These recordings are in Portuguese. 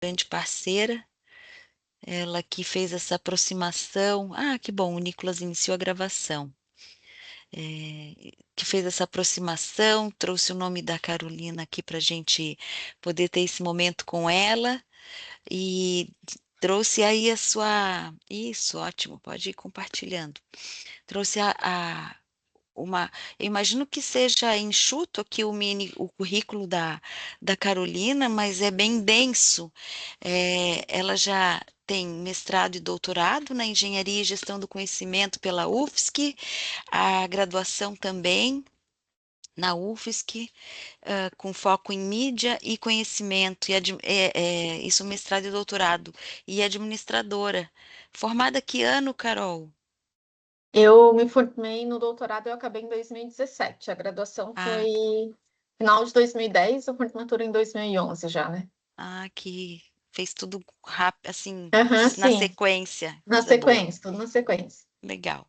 grande parceira, ela que fez essa aproximação. Ah, que bom, o Nicolas iniciou a gravação. Que fez essa aproximação, trouxe o nome da Carolina aqui para a gente poder ter esse momento com ela e trouxe aí a sua. Isso, ótimo, pode ir compartilhando. Trouxe uma. Eu imagino que seja enxuto aqui o currículo da Carolina, mas é bem denso. Ela já tem mestrado e doutorado na Engenharia e Gestão do Conhecimento pela UFSC, a graduação também na UFSC, com foco em mídia e conhecimento, isso mestrado e doutorado, e administradora. Formada que ano, Carol? Eu me formei no doutorado, eu acabei em 2017. A graduação Ah, foi final de 2010, a formatura em 2011 já, né? que fez tudo rápido, assim, Aham, na sim. sequência, Na coisa boa. sequência, tudo na sequência. Legal.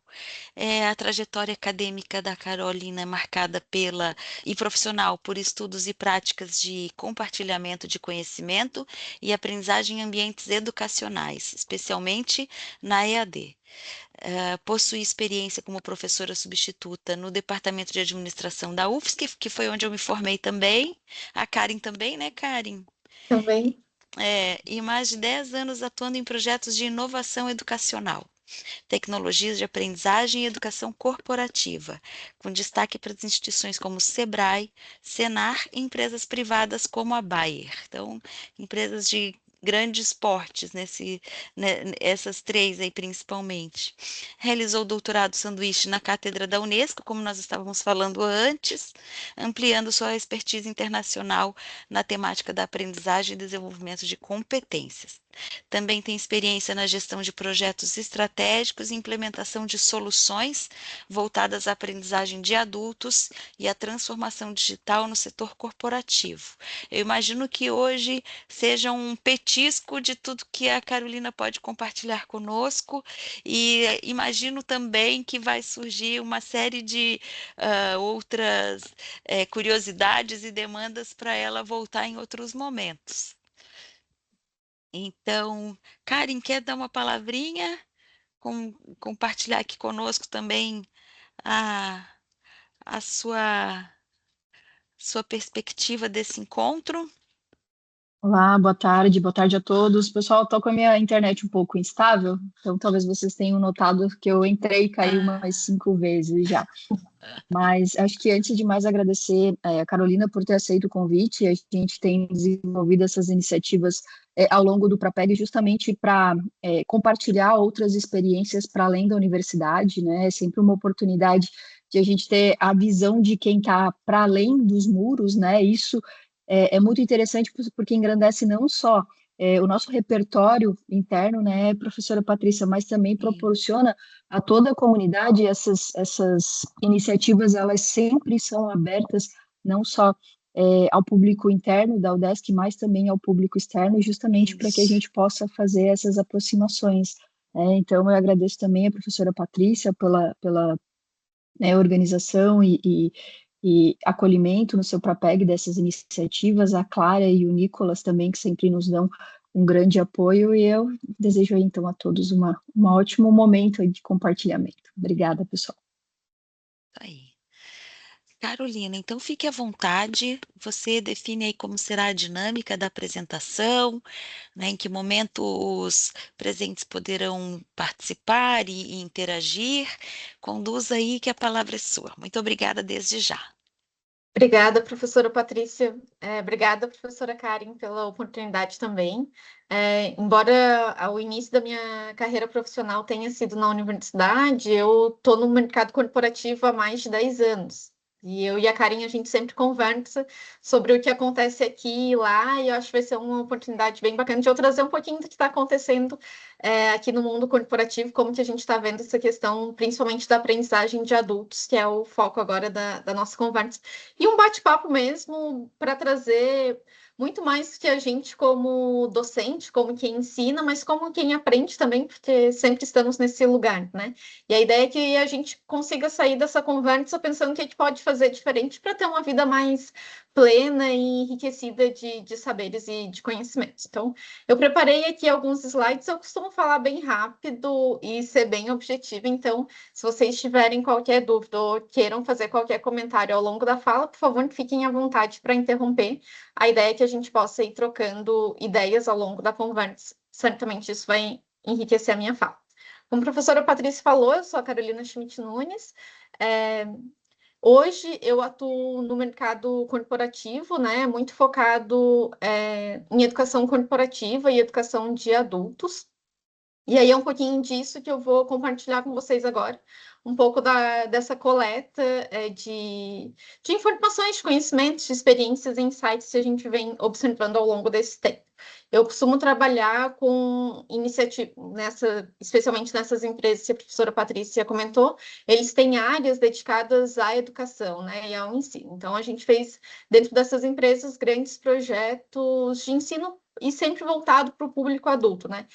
A trajetória acadêmica da Carolina é marcada e profissional por estudos e práticas de compartilhamento de conhecimento e aprendizagem em ambientes educacionais, especialmente na EAD. Possui experiência como professora substituta no Departamento de Administração da UFSC, que foi onde eu me formei também. A Karen também, né, Karen? E, Também. e mais de 10 anos atuando em projetos de inovação educacional, tecnologias de aprendizagem e educação corporativa, com destaque para as instituições como o Sebrae, Senar e empresas privadas como a Bayer. Então, empresas de grandes portes, essas três aí principalmente. Realizou o doutorado sanduíche na cátedra da Unesco, como nós estávamos falando antes, ampliando sua expertise internacional na temática da aprendizagem e desenvolvimento de competências. Também tem experiência na gestão de projetos estratégicos e implementação de soluções voltadas à aprendizagem de adultos e à transformação digital no setor corporativo. Eu imagino que hoje seja um petisco de tudo que a Carolina pode compartilhar conosco e imagino também que vai surgir uma série de outras curiosidades e demandas para ela voltar em outros momentos. Então, Karen, quer dar uma palavrinha? Compartilhar aqui conosco também a, a sua perspectiva desse encontro? Olá, boa tarde a todos. Pessoal, estou com a minha internet um pouco instável, então talvez vocês tenham notado que eu entrei e caí Ah, umas 5 vezes já. Mas acho que antes de mais agradecer a Carolina por ter aceito o convite. A gente tem desenvolvido essas iniciativas ao longo do Prapeg justamente para compartilhar outras experiências para além da universidade, né? É sempre uma oportunidade de a gente ter a visão de quem está para além dos muros, né? Isso é muito interessante porque engrandece não só o nosso repertório interno, né, professora Patrícia, mas também sim. proporciona a toda a comunidade. Essas iniciativas, elas sempre são abertas não só ao público interno da UDESC, mas também ao público externo, justamente para que a Isso. gente possa fazer essas aproximações. Então, eu agradeço também a professora Patrícia pela né, organização e acolhimento no seu PRAPEG dessas iniciativas, a Clara e o Nicolas também, que sempre nos dão um grande apoio, e eu desejo aí, então, a todos um ótimo momento aí de compartilhamento. Obrigada, pessoal. Tá aí. Carolina, então fique à vontade, você define aí como será a dinâmica da apresentação, né, em que momento os presentes poderão participar e interagir. Conduza aí que a palavra é sua. Muito obrigada desde já. Obrigada, professora Patrícia. Obrigada, professora Karen, pela oportunidade também. Embora o início da minha carreira profissional tenha sido na universidade, eu estou no mercado corporativo há mais de 10 anos. E eu e a Karen, a gente sempre conversa sobre o que acontece aqui e lá, e eu acho que vai ser uma oportunidade bem bacana de eu trazer um pouquinho do que está acontecendo aqui no mundo corporativo, como que a gente está vendo essa questão, principalmente da aprendizagem de adultos, que é o foco agora da nossa conversa. E um bate-papo mesmo para trazer muito mais que a gente como docente, como quem ensina, mas como quem aprende também, porque sempre estamos nesse lugar, né? E a ideia é que a gente consiga sair dessa conversa pensando o que a gente pode fazer diferente para ter uma vida mais plena e enriquecida de saberes e de conhecimentos. Então, eu preparei aqui alguns slides, eu costumo falar bem rápido e ser bem objetiva, então, se vocês tiverem qualquer dúvida ou queiram fazer qualquer comentário ao longo da fala, por favor, fiquem à vontade para interromper. A ideia é que a gente possa ir trocando ideias ao longo da conversa, certamente isso vai enriquecer a minha fala. Como a professora Patrícia falou, eu sou a Carolina Schmidt Nunes. Hoje eu atuo no mercado corporativo, né? Muito focado em educação corporativa e educação de adultos. E aí é um pouquinho disso que eu vou compartilhar com vocês agora, um pouco dessa coleta de informações, de conhecimentos, de experiências e insights que a gente vem observando ao longo desse tempo. Eu costumo trabalhar com iniciativa, especialmente nessas empresas que a professora Patrícia comentou, eles têm áreas dedicadas à educação, né, e ao ensino. Então, a gente fez, dentro dessas empresas, grandes projetos de ensino e sempre voltado para o público adulto, né?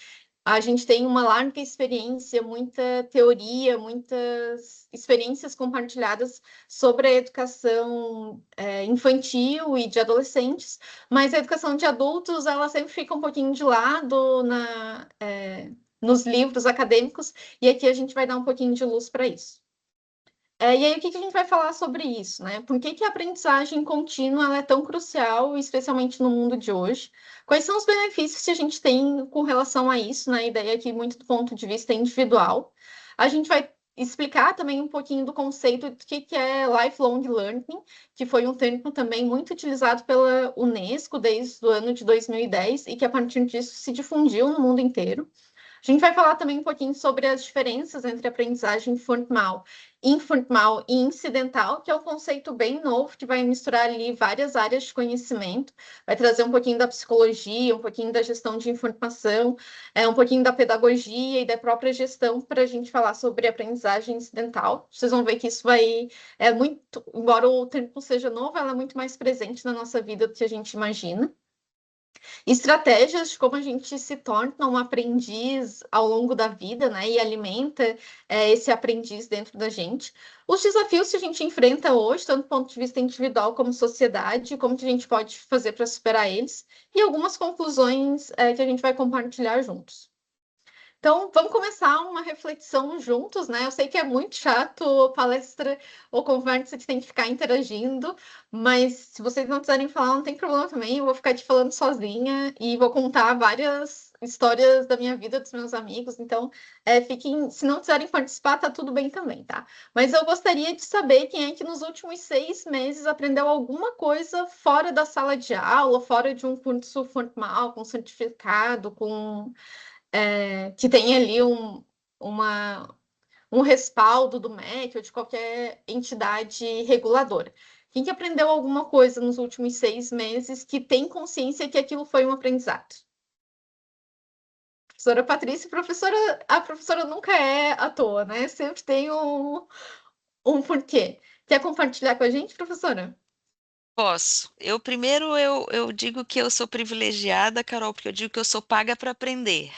A gente tem uma larga experiência, muita teoria, muitas experiências compartilhadas sobre a educação infantil e de adolescentes, mas a educação de adultos, ela sempre fica um pouquinho de lado nos livros acadêmicos, e aqui a gente vai dar um pouquinho de luz para isso. E aí, o que a gente vai falar sobre isso, né? Por que a aprendizagem contínua ela é tão crucial, especialmente no mundo de hoje? Quais são os benefícios que a gente tem com relação a isso, né? A ideia aqui, muito do ponto de vista individual. A gente vai explicar também um pouquinho do conceito do que é lifelong learning, que foi um termo também muito utilizado pela Unesco desde o ano de 2010 e que, a partir disso, se difundiu no mundo inteiro. A gente vai falar também um pouquinho sobre as diferenças entre aprendizagem formal, informal e incidental, que é um conceito bem novo, que vai misturar ali várias áreas de conhecimento, vai trazer um pouquinho da psicologia, um pouquinho da gestão de informação, um pouquinho da pedagogia e da própria gestão para a gente falar sobre aprendizagem incidental. Vocês vão ver que isso muito, embora o termo seja novo, ela é muito mais presente na nossa vida do que a gente imagina. Estratégias de como a gente se torna um aprendiz ao longo da vida, né? E alimenta esse aprendiz dentro da gente. Os desafios que a gente enfrenta hoje, tanto do ponto de vista individual como sociedade, como que a gente pode fazer para superar eles, e algumas conclusões que a gente vai compartilhar juntos. Então, vamos começar uma reflexão juntos, né? Eu sei que é muito chato palestra ou conversa que tem que ficar interagindo, mas se vocês não quiserem falar, não tem problema também. Eu vou ficar te falando sozinha e vou contar várias histórias da minha vida, dos meus amigos. Então, se não quiserem participar, tá tudo bem também, tá? Mas eu gostaria de saber quem é que nos últimos 6 meses aprendeu alguma coisa fora da sala de aula, fora de um curso formal, com certificado, que tem ali um respaldo do MEC ou de qualquer entidade reguladora. Quem que aprendeu alguma coisa nos últimos 6 meses que tem consciência que aquilo foi um aprendizado? Professora Patrícia, a professora nunca é à toa, né? Sempre tem um porquê. Quer compartilhar com a gente, professora? Posso. Eu digo que eu sou privilegiada, Carol, porque eu digo que eu sou paga para aprender.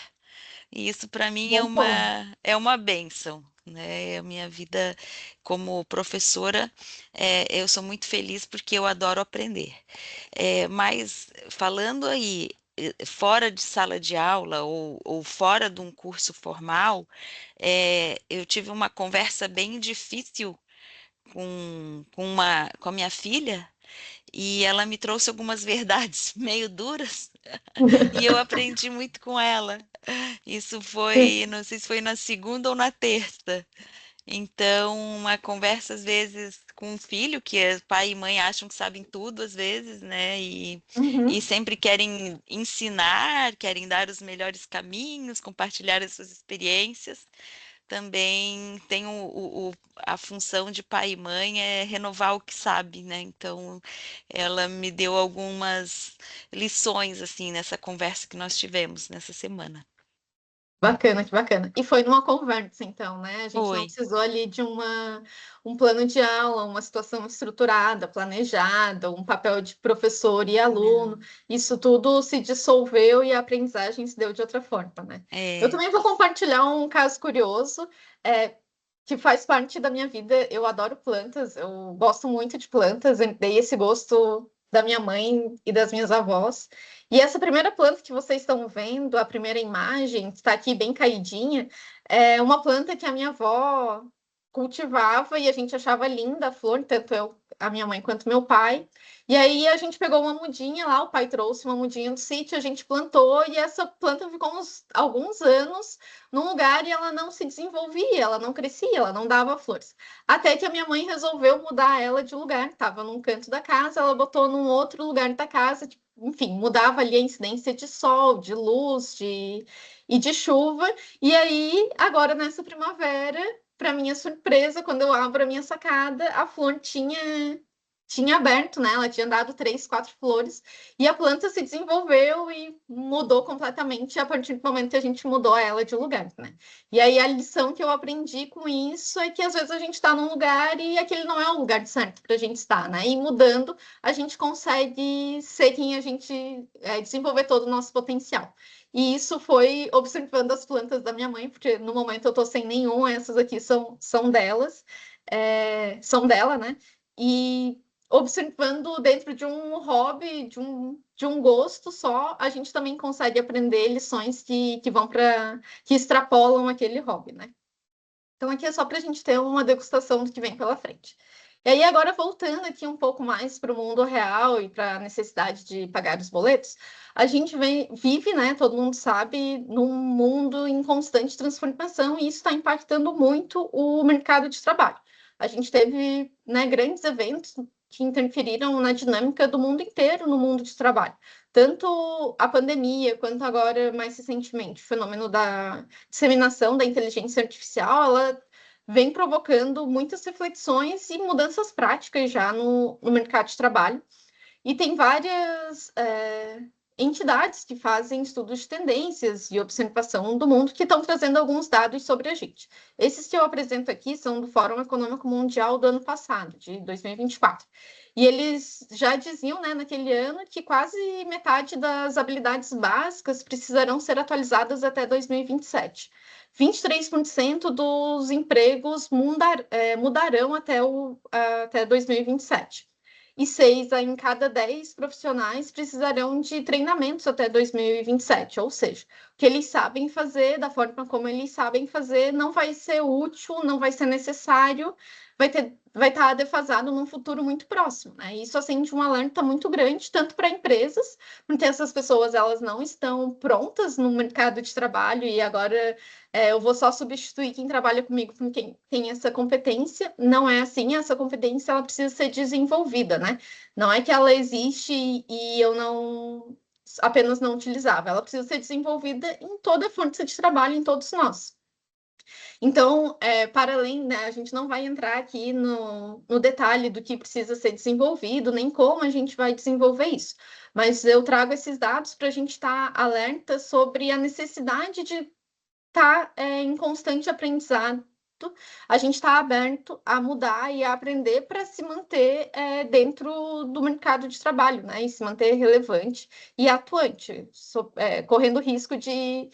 E isso para mim Bom ponto. é uma bênção, né? A minha vida como professora, eu sou muito feliz porque eu adoro aprender. Mas falando aí, fora de sala de aula ou fora de um curso formal, eu tive uma conversa bem difícil com a minha filha. E ela me trouxe algumas verdades meio duras e eu aprendi muito com ela. Isso foi, não sei se foi na segunda ou na terça. Então, uma conversa às vezes com um filho, que pai e mãe acham que sabem tudo às vezes, né? E Uhum. sempre querem ensinar, querem dar os melhores caminhos, compartilhar as suas experiências. Também tem a função de pai e mãe é renovar o que sabe, né? Então, ela me deu algumas lições, assim, nessa conversa que nós tivemos nessa semana. Bacana, que bacana. E foi numa conversa, então, né? A gente não Foi. precisou ali de um plano de aula, uma situação estruturada, planejada, um papel de professor e aluno. Não. Isso tudo se dissolveu e a aprendizagem se deu de outra forma, né? Eu É. também vou compartilhar um caso curioso, que faz parte da minha vida. Eu adoro plantas, eu gosto muito de plantas, dei esse gosto da minha mãe e das minhas avós. E essa primeira planta que vocês estão vendo, a primeira imagem, está aqui bem caidinha, é uma planta que a minha avó cultivava e a gente achava linda a flor, tanto eu, a minha mãe quanto meu pai. E aí a gente pegou uma mudinha lá, o pai trouxe uma mudinha do sítio, a gente plantou e essa planta ficou alguns anos num lugar e ela não se desenvolvia, ela não crescia, ela não dava flores. Até que a minha mãe resolveu mudar ela de lugar, estava num canto da casa, ela botou num outro lugar da casa, tipo, enfim, mudava ali a incidência de sol, de luz, e de chuva. E aí, agora nessa primavera, para minha surpresa, quando eu abro a minha sacada, a flor tinha aberto, né? Ela tinha dado 3, 4 flores e a planta se desenvolveu e mudou completamente a partir do momento que a gente mudou ela de lugar, né? E aí a lição que eu aprendi com isso é que às vezes a gente está num lugar e aquele não é o lugar certo para a gente estar, né? E mudando, a gente consegue ser quem a gente desenvolver todo o nosso potencial. E isso foi observando as plantas da minha mãe, porque no momento eu estou sem nenhum, essas aqui são delas, são dela, né? E observando dentro de um hobby, de um gosto só, a gente também consegue aprender lições que vão para que extrapolam aquele hobby, né? Então aqui é só para a gente ter uma degustação do que vem pela frente. E aí agora voltando aqui um pouco mais para o mundo real e para a necessidade de pagar os boletos, a gente vive, né? Todo mundo sabe, num mundo em constante transformação e isso está impactando muito o mercado de trabalho. A gente teve, né, grandes eventos que interferiram na dinâmica do mundo inteiro no mundo de trabalho. Tanto a pandemia, quanto agora, mais recentemente, o fenômeno da disseminação da inteligência artificial, ela vem provocando muitas reflexões e mudanças práticas já no mercado de trabalho. E tem várias entidades que fazem estudos de tendências e observação do mundo que estão trazendo alguns dados sobre a gente. Esses que eu apresento aqui são do Fórum Econômico Mundial do ano passado, de 2024. E eles já diziam, né, naquele ano, que quase metade das habilidades básicas precisarão ser atualizadas até 2027. 23% dos empregos mudarão até 2027. E 6 em cada 10 profissionais precisarão de treinamentos até 2027, ou seja, o que eles sabem fazer, da forma como eles sabem fazer, não vai ser útil, não vai ser necessário, vai estar defasado num futuro muito próximo, né? Isso acende um alerta muito grande, tanto para empresas, porque essas pessoas elas não estão prontas no mercado de trabalho e agora eu vou só substituir quem trabalha comigo com quem tem essa competência. Não é assim, essa competência ela precisa ser desenvolvida, né? Não é que ela existe e eu não apenas não utilizava, ela precisa ser desenvolvida em toda a força de trabalho, em todos nós. Então, para além, né, a gente não vai entrar aqui no detalhe do que precisa ser desenvolvido, nem como a gente vai desenvolver isso. Mas eu trago esses dados para a gente estar alerta sobre a necessidade de estar em constante aprendizado. A gente está aberto a mudar e a aprender para se manter dentro do mercado de trabalho, né? E se manter relevante e atuante, correndo risco de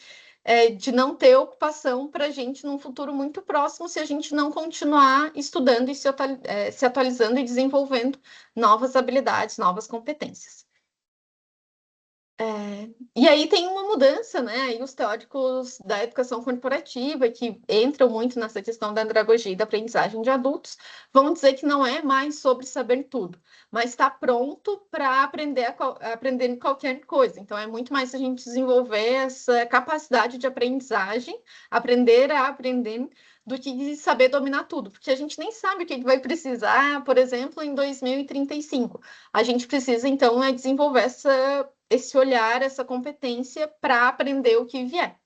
não ter ocupação para a gente num futuro muito próximo se a gente não continuar estudando e se atualizando e desenvolvendo novas habilidades, novas competências. E aí tem uma mudança, né? Aí os teóricos da educação corporativa, que entram muito nessa questão da andragogia e da aprendizagem de adultos, vão dizer que não é mais sobre saber tudo, mas está pronto para aprender qualquer coisa. Então, é muito mais a gente desenvolver essa capacidade de aprendizagem, aprender a aprender, do que saber dominar tudo, porque a gente nem sabe o que vai precisar, por exemplo, em 2035. A gente precisa, então, desenvolver esse olhar, essa competência para aprender o que vier.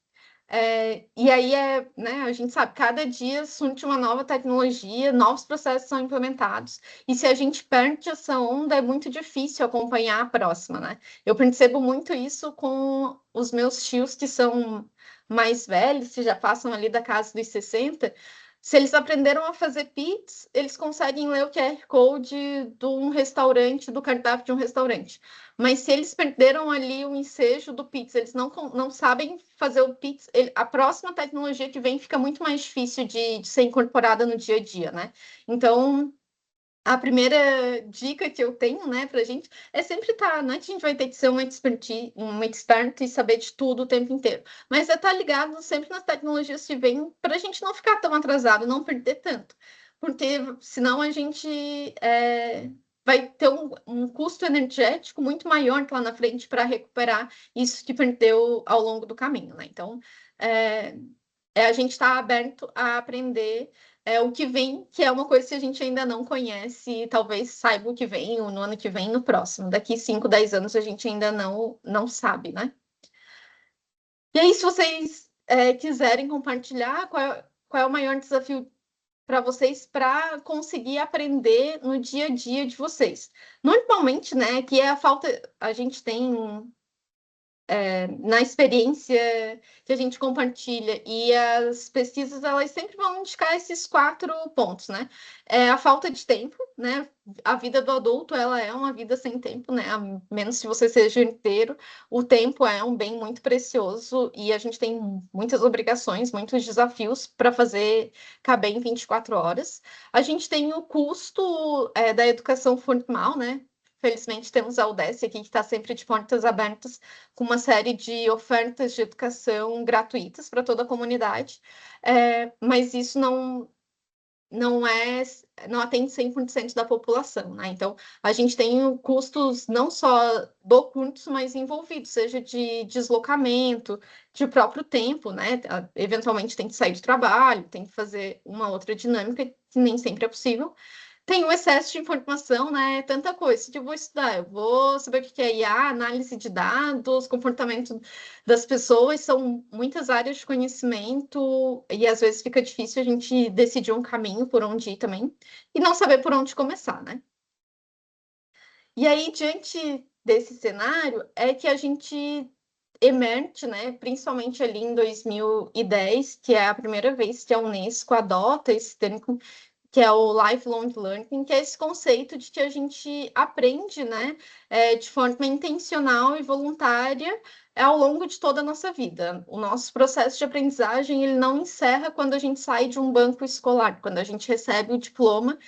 E aí né, a gente sabe, cada dia surge uma nova tecnologia, novos processos são implementados, e se a gente perde essa onda, é muito difícil acompanhar a próxima, né? Eu percebo muito isso com os meus tios que são mais velhos, que já passam ali da casa dos 60. Se eles aprenderam a fazer Pix, eles conseguem ler o QR Code de um restaurante, do cardápio de um restaurante. Mas se eles perderam ali o ensejo do Pix, eles não sabem fazer o Pix, a próxima tecnologia que vem fica muito mais difícil de ser incorporada no dia a dia, né? Então, a primeira dica que eu tenho, né, para a gente é sempre estar, não é que a gente vai ter que ser um expert e saber de tudo o tempo inteiro, mas é estar ligado sempre nas tecnologias que vêm para a gente não ficar tão atrasado, não perder tanto, porque senão a gente vai ter um custo energético muito maior lá na frente para recuperar isso que perdeu ao longo do caminho, né? Então, a gente está aberto a aprender o que vem, que é uma coisa que a gente ainda não conhece, e talvez saiba o que vem, ou no ano que vem, no próximo. Daqui 5, 10 anos a gente ainda não sabe, né? E aí, se vocês quiserem compartilhar, qual é o maior desafio para vocês para conseguir aprender no dia a dia de vocês? Normalmente, né, que é a falta, a gente tem na experiência que a gente compartilha e as pesquisas, elas sempre vão indicar esses 4 pontos, né? A falta de tempo, né? A vida do adulto, ela é uma vida sem tempo, né? A menos que você seja inteiro, o tempo é um bem muito precioso e a gente tem muitas obrigações, muitos desafios para fazer caber em 24 horas. A gente tem o custo da educação formal, né? Felizmente temos a UDESC aqui, que está sempre de portas abertas, com uma série de ofertas de educação gratuitas para toda a comunidade, mas isso não atende 100% da população, né? Então, a gente tem custos não só do curso, mas envolvidos, seja de deslocamento, de próprio tempo, né? Eventualmente tem que sair do trabalho, tem que fazer uma outra dinâmica, que nem sempre é possível. Tem o excesso de informação, né? Tanta coisa que eu vou estudar. Eu vou saber o que é IA, análise de dados, comportamento das pessoas, são muitas áreas de conhecimento e às vezes fica difícil a gente decidir um caminho por onde ir também e não saber por onde começar, né? E aí, diante desse cenário, é que a gente emerge, né? Principalmente ali em 2010, que é a primeira vez que a Unesco adota esse termo, que é o lifelong learning, que é esse conceito de que a gente aprende, né, de forma intencional e voluntária ao longo de toda a nossa vida. O nosso processo de aprendizagem, ele não encerra quando a gente sai de um banco escolar, quando a gente recebe o diploma.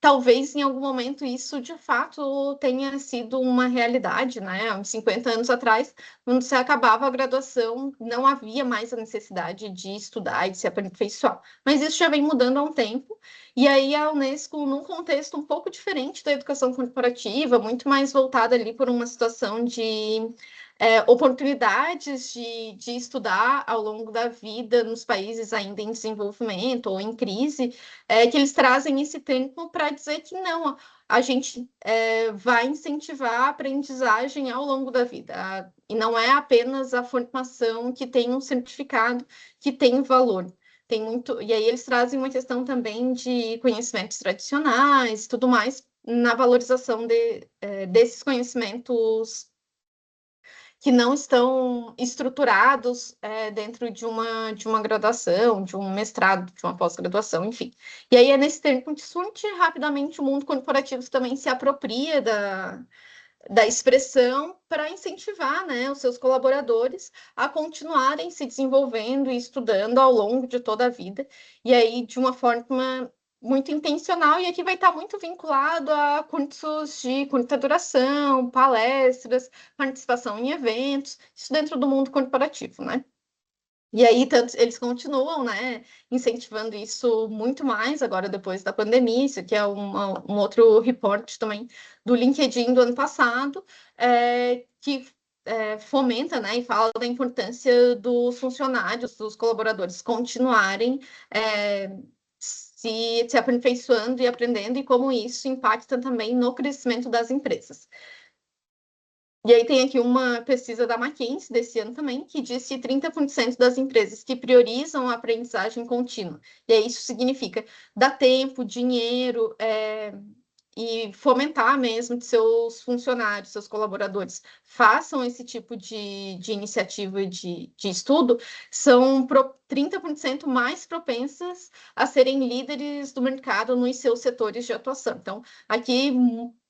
Talvez em algum momento isso de fato tenha sido uma realidade, né? Há uns 50 anos atrás, quando você acabava a graduação, não havia mais a necessidade de estudar e de se aperfeiçoar. Mas isso já vem mudando há um tempo. E aí a Unesco, num contexto um pouco diferente da educação corporativa, muito mais voltada ali por uma situação de oportunidades de estudar ao longo da vida nos países ainda em desenvolvimento ou em crise, que eles trazem esse tempo para dizer que não, a gente vai incentivar a aprendizagem ao longo da vida. E não é apenas a formação que tem um certificado que tem valor. Tem muito, e aí eles trazem uma questão também de conhecimentos tradicionais e tudo mais na valorização desses conhecimentos que não estão estruturados dentro de uma graduação, de um mestrado, de uma pós-graduação, enfim. E aí é nesse tempo que surge rapidamente o mundo corporativo também se apropria da expressão para incentivar, né, os seus colaboradores a continuarem se desenvolvendo e estudando ao longo de toda a vida, e aí de uma forma muito intencional, e aqui vai estar muito vinculado a cursos de curta duração, palestras, participação em eventos, isso dentro do mundo corporativo, né? E aí, tanto, eles continuam, né, incentivando isso muito mais agora depois da pandemia. Isso aqui é um outro report também do LinkedIn do ano passado, que fomenta, né, e fala da importância dos funcionários, dos colaboradores continuarem se aperfeiçoando e aprendendo, e como isso impacta também no crescimento das empresas. E aí tem aqui uma pesquisa da McKinsey desse ano também, que diz que 30% das empresas que priorizam a aprendizagem contínua, e aí isso significa dar tempo, dinheiro, e fomentar mesmo que seus funcionários, seus colaboradores façam esse tipo de iniciativa de estudo, são 30% mais propensas a serem líderes do mercado nos seus setores de atuação. Então, aqui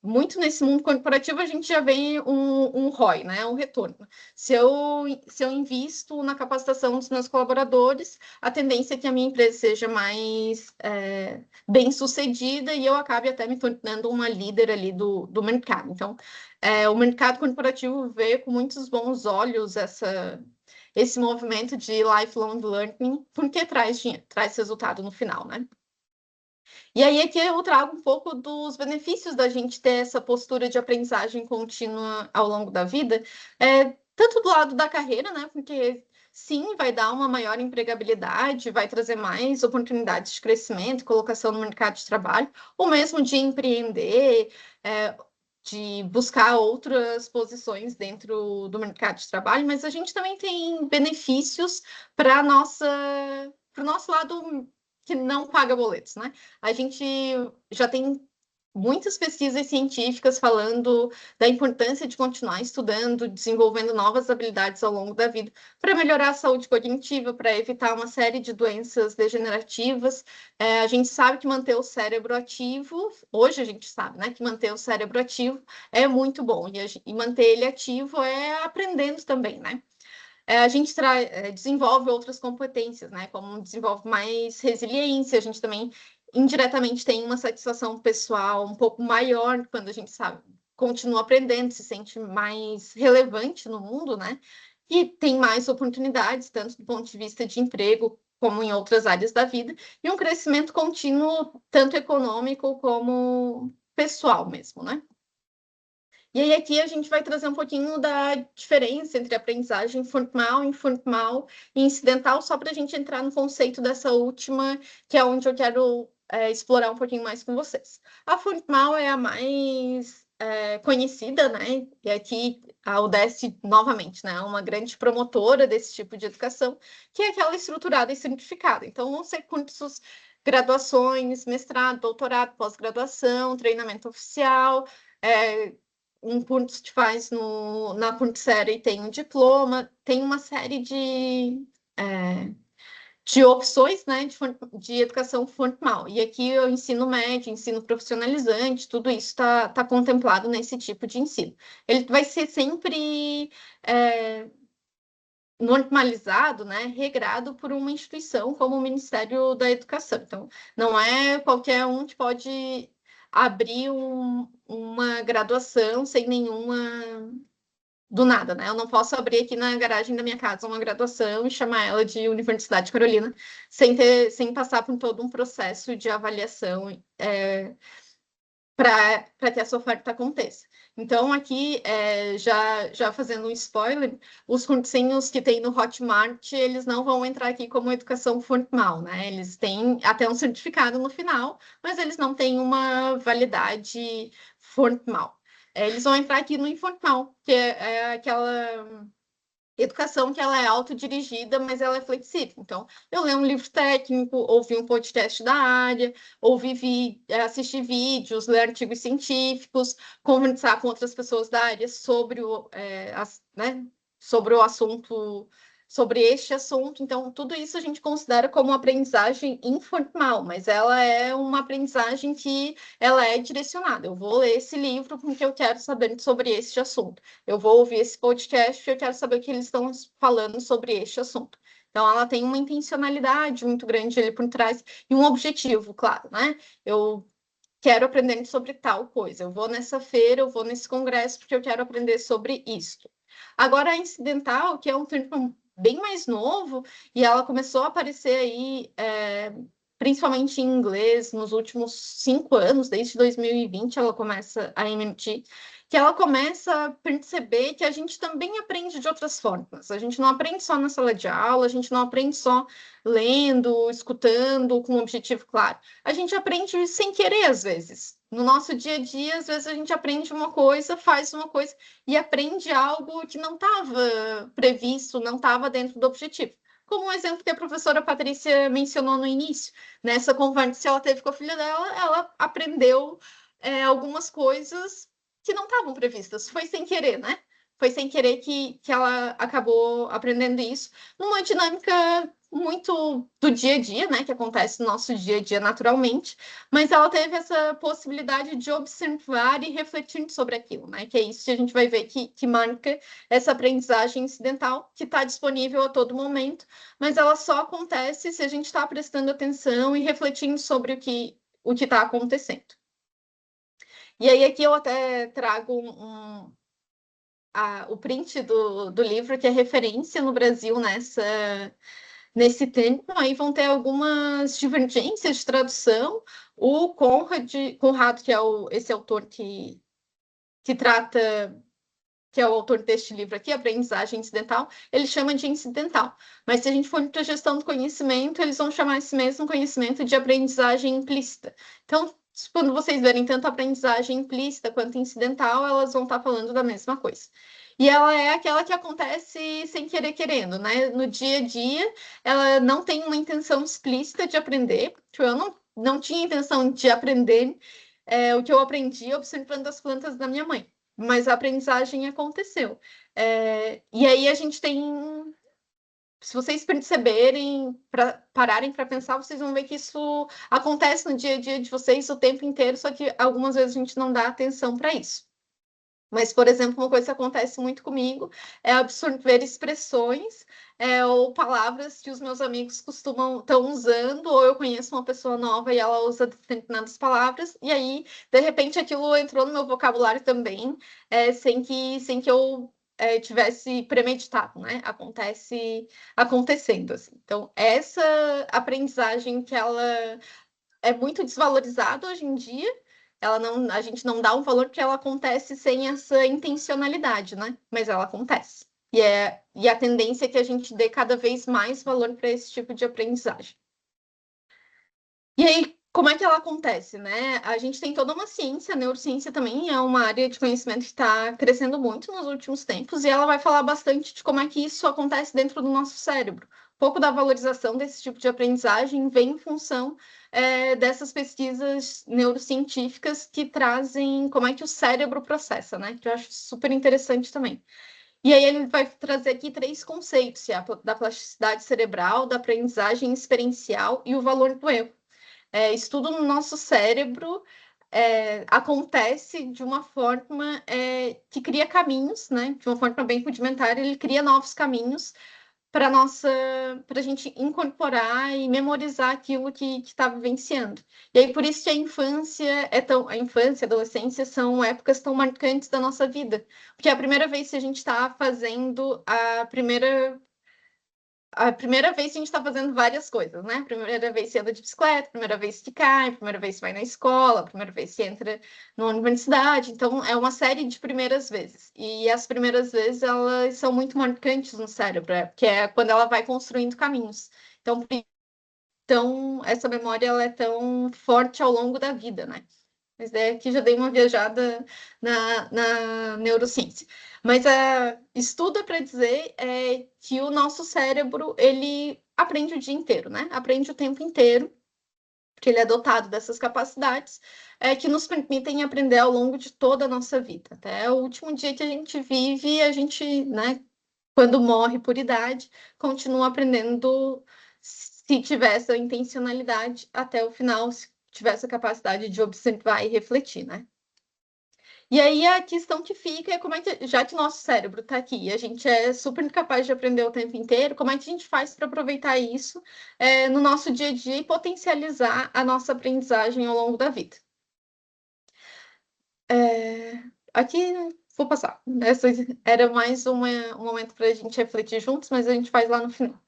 muito nesse mundo corporativo, a gente já vê um ROI, né? Um retorno. Se eu invisto na capacitação dos meus colaboradores, a tendência é que a minha empresa seja mais bem-sucedida e eu acabe até me tornando uma líder ali do mercado. Então, o mercado corporativo vê com muitos bons olhos esse movimento de lifelong learning, porque traz resultado no final, né? E aí aqui eu trago um pouco dos benefícios da gente ter essa postura de aprendizagem contínua ao longo da vida, tanto do lado da carreira, né? Porque sim, vai dar uma maior empregabilidade, vai trazer mais oportunidades de crescimento, colocação no mercado de trabalho, ou mesmo de empreender, de buscar outras posições dentro do mercado de trabalho, mas a gente também tem benefícios para o nosso lado que não paga boletos, né? A gente já tem muitas pesquisas científicas falando da importância de continuar estudando, desenvolvendo novas habilidades ao longo da vida para melhorar a saúde cognitiva, para evitar uma série de doenças degenerativas. A gente sabe que manter o cérebro ativo, hoje a gente sabe, né, que manter o cérebro ativo é muito bom, e manter ele ativo é aprendendo também, né? A gente desenvolve outras competências, né? Como desenvolve mais resiliência, a gente também indiretamente tem uma satisfação pessoal um pouco maior quando a gente sabe, continua aprendendo, se sente mais relevante no mundo, né? E tem mais oportunidades, tanto do ponto de vista de emprego, como em outras áreas da vida, e um crescimento contínuo, tanto econômico como pessoal mesmo, né? E aí aqui a gente vai trazer um pouquinho da diferença entre aprendizagem formal, informal e incidental, só para a gente entrar no conceito dessa última, que é onde eu quero explorar um pouquinho mais com vocês. A formal é a mais conhecida, né? E aqui a UDESC, novamente, né? Uma grande promotora desse tipo de educação, que é aquela estruturada e simplificada. Então, vão ser cursos, graduações, mestrado, doutorado, pós-graduação, treinamento oficial, um curso que faz na Coursera e tem um diploma, tem uma série de opções, né, de educação formal. E aqui o ensino médio, ensino profissionalizante, tudo isso está contemplado nesse tipo de ensino. Ele vai ser sempre normalizado, né, regrado por uma instituição como o Ministério da Educação. Então, não é qualquer um que pode abrir uma graduação sem nenhuma do nada, né? Eu não posso abrir aqui na garagem da minha casa uma graduação e chamar ela de Universidade Carolina sem passar por todo um processo de avaliação para que essa oferta aconteça. Então, aqui, já fazendo um spoiler, os cursinhos que tem no Hotmart, eles não vão entrar aqui como educação formal, né? Eles têm até um certificado no final, mas eles não têm uma validade formal. Eles vão entrar aqui no informal, que é aquela educação que ela é autodirigida, mas ela é flexível. Então, eu leio um livro técnico, ouvi um podcast da área, assistir vídeos, ler artigos científicos, conversar com outras pessoas da área sobre sobre o assunto, sobre este assunto. Então, tudo isso a gente considera como aprendizagem informal, mas ela é uma aprendizagem que ela é direcionada. Eu vou ler esse livro porque eu quero saber sobre este assunto. Eu vou ouvir esse podcast e eu quero saber o que eles estão falando sobre este assunto. Então, ela tem uma intencionalidade muito grande ali por trás e um objetivo, claro, né? Eu quero aprender sobre tal coisa. Eu vou nessa feira, eu vou nesse congresso porque eu quero aprender sobre isto. Agora, a incidental, que é um termo bem mais novo, e ela começou a aparecer aí, principalmente em inglês, nos últimos 5 anos, desde 2020 ela começa a emitir, que ela começa a perceber que a gente também aprende de outras formas. A gente não aprende só na sala de aula, a gente não aprende só lendo, escutando, com um objetivo claro. A gente aprende sem querer, às vezes. No nosso dia a dia, às vezes a gente aprende uma coisa, faz uma coisa e aprende algo que não estava previsto, não estava dentro do objetivo. Como um exemplo que a professora Patrícia mencionou no início. Nessa conversa que ela teve com a filha dela, ela aprendeu algumas coisas que não estavam previstas. Foi sem querer, né? Foi sem querer que ela acabou aprendendo isso numa dinâmica muito do dia a dia, né, que acontece no nosso dia a dia naturalmente, mas ela teve essa possibilidade de observar e refletir sobre aquilo, né, que é isso que a gente vai ver que marca essa aprendizagem incidental, que está disponível a todo momento, mas ela só acontece se a gente está prestando atenção e refletindo sobre o que está acontecendo. E aí aqui eu até trago o print do livro, que é referência no Brasil nesse tempo. Aí vão ter algumas divergências de tradução. O Conrad, que é esse autor que trata, que é o autor deste livro aqui, Aprendizagem Incidental, ele chama de incidental. Mas se a gente for para a gestão do conhecimento, eles vão chamar esse mesmo conhecimento de aprendizagem implícita. Então, quando vocês verem tanto aprendizagem implícita quanto incidental, elas vão estar falando da mesma coisa. E ela é aquela que acontece sem querer querendo, né? No dia a dia, ela não tem uma intenção explícita de aprender. Tipo, eu não tinha intenção de aprender o que eu aprendi observando as plantas da minha mãe, mas a aprendizagem aconteceu. E aí a gente tem, se vocês perceberem, pararem para pensar, vocês vão ver que isso acontece no dia a dia de vocês o tempo inteiro, só que algumas vezes a gente não dá atenção para isso. Mas, por exemplo, uma coisa que acontece muito comigo é absorver expressões ou palavras que os meus amigos estão usando, ou eu conheço uma pessoa nova e ela usa determinadas palavras, e aí, de repente, aquilo entrou no meu vocabulário também, sem que eu tivesse premeditado, né? Acontece acontecendo, assim. Então, essa aprendizagem que ela é muito desvalorizada hoje em dia, a gente não dá um valor porque ela acontece sem essa intencionalidade, né? Mas ela acontece. E a tendência é que a gente dê cada vez mais valor para esse tipo de aprendizagem. E aí, como é que ela acontece, né? A gente tem toda uma ciência, a neurociência também é uma área de conhecimento que está crescendo muito nos últimos tempos, e ela vai falar bastante de como é que isso acontece dentro do nosso cérebro. Um pouco da valorização desse tipo de aprendizagem vem em função dessas pesquisas neurocientíficas que trazem como é que o cérebro processa, né? Que eu acho super interessante também. E aí ele vai trazer aqui 3 conceitos, que é da plasticidade cerebral, da aprendizagem experiencial e o valor do erro. Isso tudo no nosso cérebro acontece de uma forma que cria caminhos, né? De uma forma bem rudimentar, ele cria novos caminhos para a gente incorporar e memorizar aquilo que está vivenciando. E aí por isso que a infância a infância, a adolescência são épocas tão marcantes da nossa vida, porque é a primeira vez que a gente está fazendo a primeira vez que a gente está fazendo várias coisas, né? Primeira vez que anda de bicicleta, primeira vez que cai, primeira vez que vai na escola, primeira vez que entra na universidade. Então, é uma série de primeiras vezes. E as primeiras vezes, elas são muito marcantes no cérebro, que é quando ela vai construindo caminhos. Então essa memória ela é tão forte ao longo da vida, né? Mas aqui já dei uma viajada na neurociência. Mas estudo para dizer que o nosso cérebro, ele aprende o dia inteiro, né? Aprende o tempo inteiro, porque ele é dotado dessas capacidades que nos permitem aprender ao longo de toda a nossa vida. Até o último dia que a gente vive, a gente, né, quando morre por idade, continua aprendendo se tiver essa intencionalidade até o final, se tiver essa capacidade de observar e refletir, né? E aí a questão que fica é como é que, já que o nosso cérebro está aqui, a gente é super capaz de aprender o tempo inteiro, como é que a gente faz para aproveitar isso no nosso dia a dia e potencializar a nossa aprendizagem ao longo da vida? Aqui vou passar. Essa era mais um momento para a gente refletir juntos, mas a gente faz lá no final.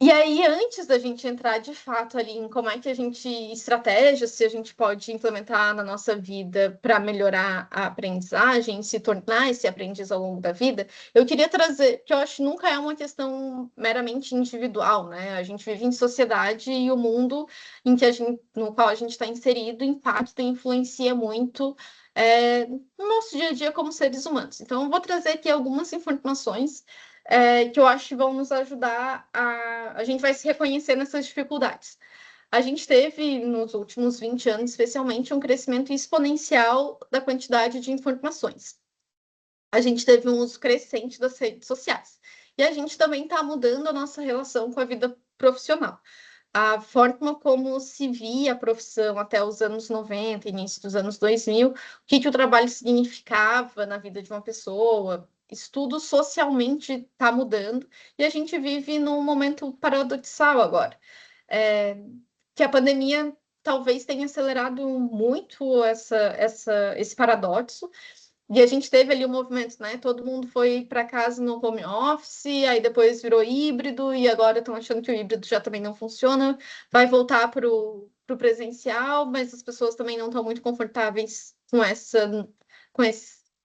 E aí, antes da gente entrar de fato ali em como é que a gente estratégias se a gente pode implementar na nossa vida para melhorar a aprendizagem, se tornar esse aprendiz ao longo da vida, eu queria trazer, que eu acho que nunca é uma questão meramente individual, né? A gente vive em sociedade e o mundo no qual a gente está inserido impacta e influencia muito no nosso dia a dia como seres humanos. Então, eu vou trazer aqui algumas informações que eu acho que vão nos ajudar a gente vai se reconhecer nessas dificuldades. A gente teve, nos últimos 20 anos, especialmente, um crescimento exponencial da quantidade de informações. a gente teve um uso crescente das redes sociais. E a gente também está mudando a nossa relação com a vida profissional. A forma como se via a profissão até os anos 90, início dos anos 2000, o que o trabalho significava na vida de uma pessoa, isso tudo socialmente está mudando, e a gente vive num momento paradoxal agora. Que a pandemia talvez tenha acelerado muito esse paradoxo, e a gente teve ali o movimento, né? Todo mundo foi para casa no home office, aí depois virou híbrido, e agora estão achando que o híbrido já também não funciona, vai voltar para o presencial, mas as pessoas também não estão muito confortáveis com esse,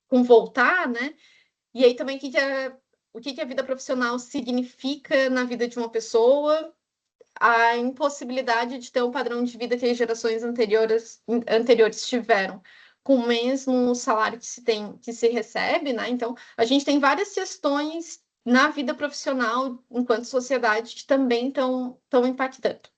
com voltar, né? E aí também o que a vida profissional significa na vida de uma pessoa, a impossibilidade de ter um padrão de vida que as gerações anteriores tiveram, com o mesmo salário que se tem, que se recebe, né? Então, a gente tem várias questões na vida profissional, enquanto sociedade, que também estão impactando.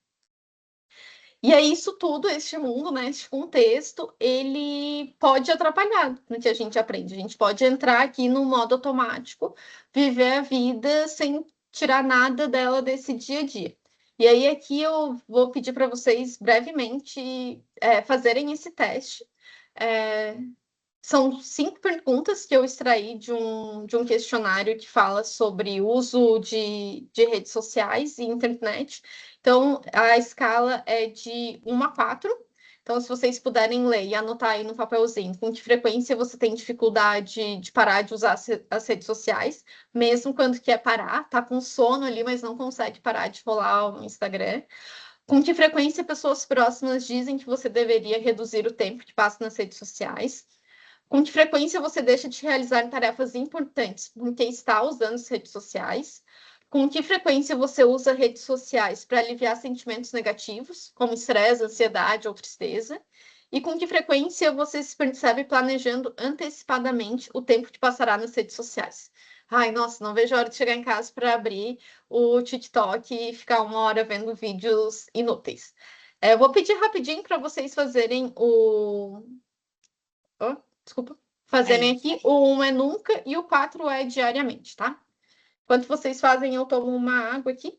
E é isso tudo, este mundo, né, este contexto, ele pode atrapalhar no que a gente aprende. A gente pode entrar aqui no modo automático, viver a vida sem tirar nada dela desse dia a dia. E aí aqui eu vou pedir para vocês brevemente fazerem esse teste. É, São 5 perguntas que eu extraí de um questionário que fala sobre uso de redes sociais e internet. Então, a escala é de 1 a 4. Então, se vocês puderem ler e anotar aí no papelzinho com que frequência você tem dificuldade de parar de usar as redes sociais, mesmo quando quer parar, tá com sono ali, mas não consegue parar de rolar o Instagram. Com que frequência pessoas próximas dizem que você deveria reduzir o tempo que passa nas redes sociais. Com que frequência você deixa de realizar tarefas importantes porque está usando as redes sociais? Com que frequência você usa redes sociais para aliviar sentimentos negativos, como estresse, ansiedade ou tristeza? E com que frequência você se percebe planejando antecipadamente o tempo que passará nas redes sociais? Ai, nossa, não vejo a hora de chegar em casa para abrir o TikTok e ficar 1 hora vendo vídeos inúteis. Eu vou pedir rapidinho para vocês fazerem desculpa, fazerem aqui. O 1 é nunca e o 4 é diariamente, tá? Enquanto vocês fazem, eu tomo uma água aqui.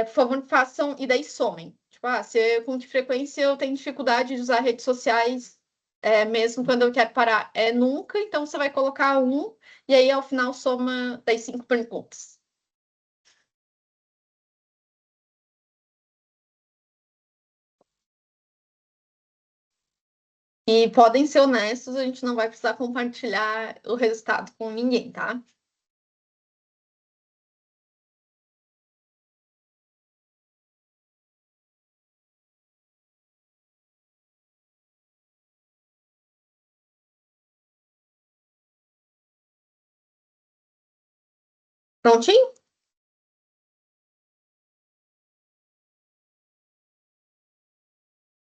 Por favor, façam e daí somem. Tipo, com que frequência eu tenho dificuldade de usar redes sociais, mesmo quando eu quero parar? É nunca, então você vai colocar 1 e aí ao final soma das 5 perguntas. E podem ser honestos, a gente não vai precisar compartilhar o resultado com ninguém, tá? Prontinho?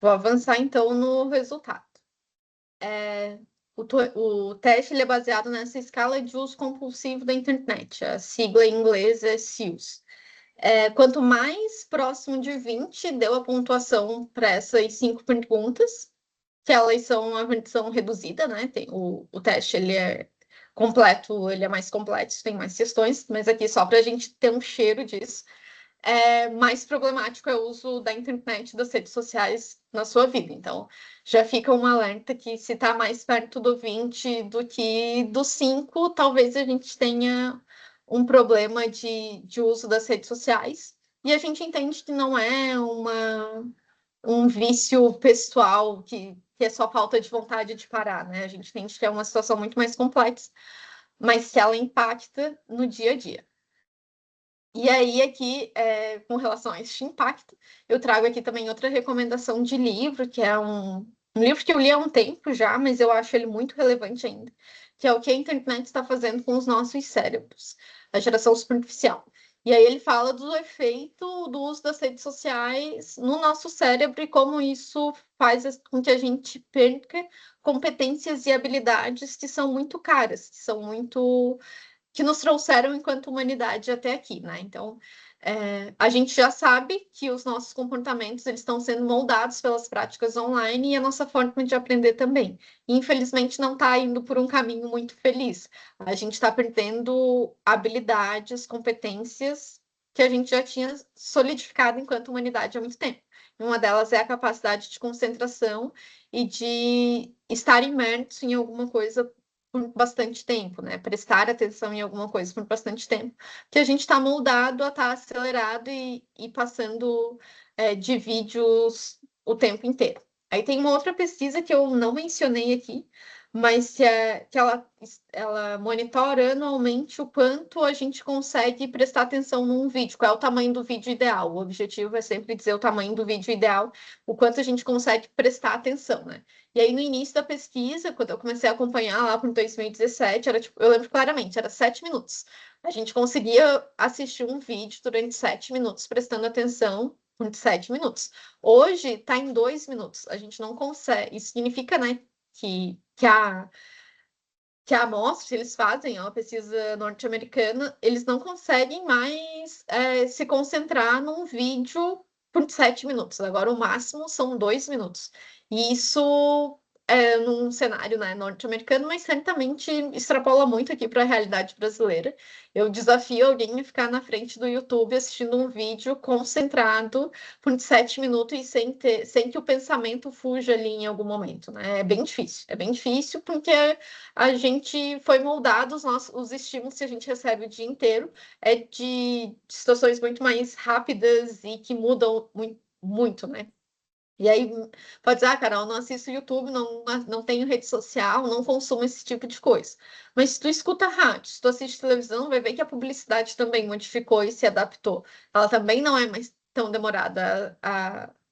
Vou avançar então no resultado. O teste ele é baseado nessa escala de uso compulsivo da internet. A sigla em inglês é SEWS. Quanto mais próximo de 20 deu a pontuação para essas 5 perguntas, que elas são uma versão reduzida, né? O teste ele é completo, ele é mais completo, tem mais questões, mas aqui só para a gente ter um cheiro disso. Mais problemático é o uso da internet e das redes sociais na sua vida. Então, já fica um alerta que se está mais perto do 20 do que do 5, talvez a gente tenha um problema de uso das redes sociais. E a gente entende que não é um vício pessoal, que é só falta de vontade de parar, né? A gente entende que é uma situação muito mais complexa, mas que ela impacta no dia a dia. E aí, aqui, com relação a este impacto, eu trago aqui também outra recomendação de livro, que é um livro que eu li há um tempo já, mas eu acho ele muito relevante ainda, que é O que a Internet está fazendo com os nossos cérebros, a geração superficial. E aí ele fala do efeito do uso das redes sociais no nosso cérebro e como isso faz com que a gente perca competências e habilidades que são muito caras, que são muito que nos trouxeram enquanto humanidade até aqui, né? Então, a gente já sabe que os nossos comportamentos eles estão sendo moldados pelas práticas online e a nossa forma de aprender também. Infelizmente, não está indo por um caminho muito feliz. A gente está perdendo habilidades, competências que a gente já tinha solidificado enquanto humanidade há muito tempo. Uma delas é a capacidade de concentração e de estar imerso em alguma coisa por bastante tempo, né? Prestar atenção em alguma coisa por bastante tempo, que a gente está moldado a estar acelerado e passando de vídeos o tempo inteiro. Aí tem uma outra pesquisa que eu não mencionei aqui, mas que ela monitora anualmente o quanto a gente consegue prestar atenção num vídeo, qual é o tamanho do vídeo ideal. O objetivo é sempre dizer o tamanho do vídeo ideal, o quanto a gente consegue prestar atenção, né? E aí, no início da pesquisa, quando eu comecei a acompanhar lá por 2017, era tipo, eu lembro claramente, era 7 minutos. A gente conseguia assistir um vídeo durante 7 minutos, prestando atenção por 7 minutos. Hoje está em 2 minutos. A gente não consegue. Isso significa, né, que a amostra, se eles fazem uma pesquisa norte-americana, eles não conseguem mais se concentrar num vídeo por 7 minutos. Agora, o máximo são 2 minutos. E isso num cenário, né, norte-americano, mas certamente extrapola muito aqui para a realidade brasileira. Eu desafio alguém a ficar na frente do YouTube assistindo um vídeo concentrado por 7 minutos e sem que o pensamento fuja ali em algum momento, né? É bem difícil porque a gente foi moldado, os estímulos que a gente recebe o dia inteiro é de situações muito mais rápidas e que mudam muito, muito, né? E aí, pode dizer, Carol, não assisto YouTube, não tenho rede social, não consumo esse tipo de coisa. Mas se tu escuta rádio, se tu assiste televisão, vai ver que a publicidade também modificou e se adaptou. Ela também não é mais tão demorada.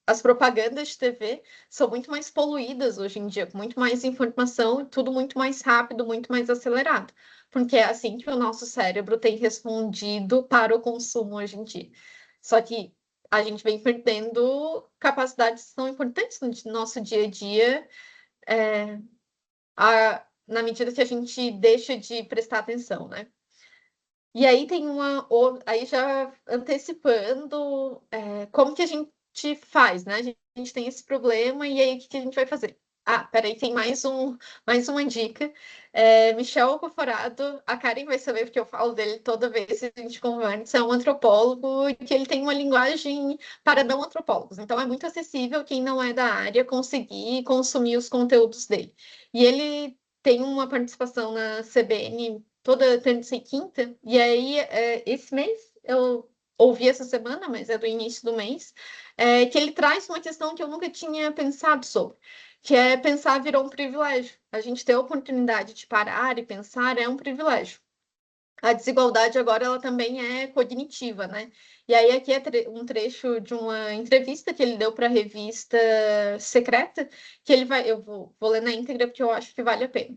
As propagandas de TV são muito mais poluídas hoje em dia, com muito mais informação e tudo muito mais rápido, muito mais acelerado. Porque é assim que o nosso cérebro tem respondido para o consumo hoje em dia. Só que a gente vem perdendo capacidades que são importantes no nosso dia a dia, na medida que a gente deixa de prestar atenção, né? E aí tem aí já antecipando como que a gente faz, né? A gente tem esse problema e aí o que a gente vai fazer? Ah, peraí, tem mais uma dica. Michel Coforado, a Karen vai saber porque eu falo dele toda vez que a gente conversa, é um antropólogo e que ele tem uma linguagem para não antropólogos. Então é muito acessível quem não é da área conseguir consumir os conteúdos dele. E ele tem uma participação na CBN toda terça e quinta, e aí esse mês eu ouvi essa semana, mas é do início do mês, que ele traz uma questão que eu nunca tinha pensado sobre, que é pensar virou um privilégio. A gente ter a oportunidade de parar e pensar é um privilégio. A desigualdade agora ela também é cognitiva, né? E aí aqui é um trecho de uma entrevista que ele deu para a revista Secreta, que eu vou ler na íntegra porque eu acho que vale a pena.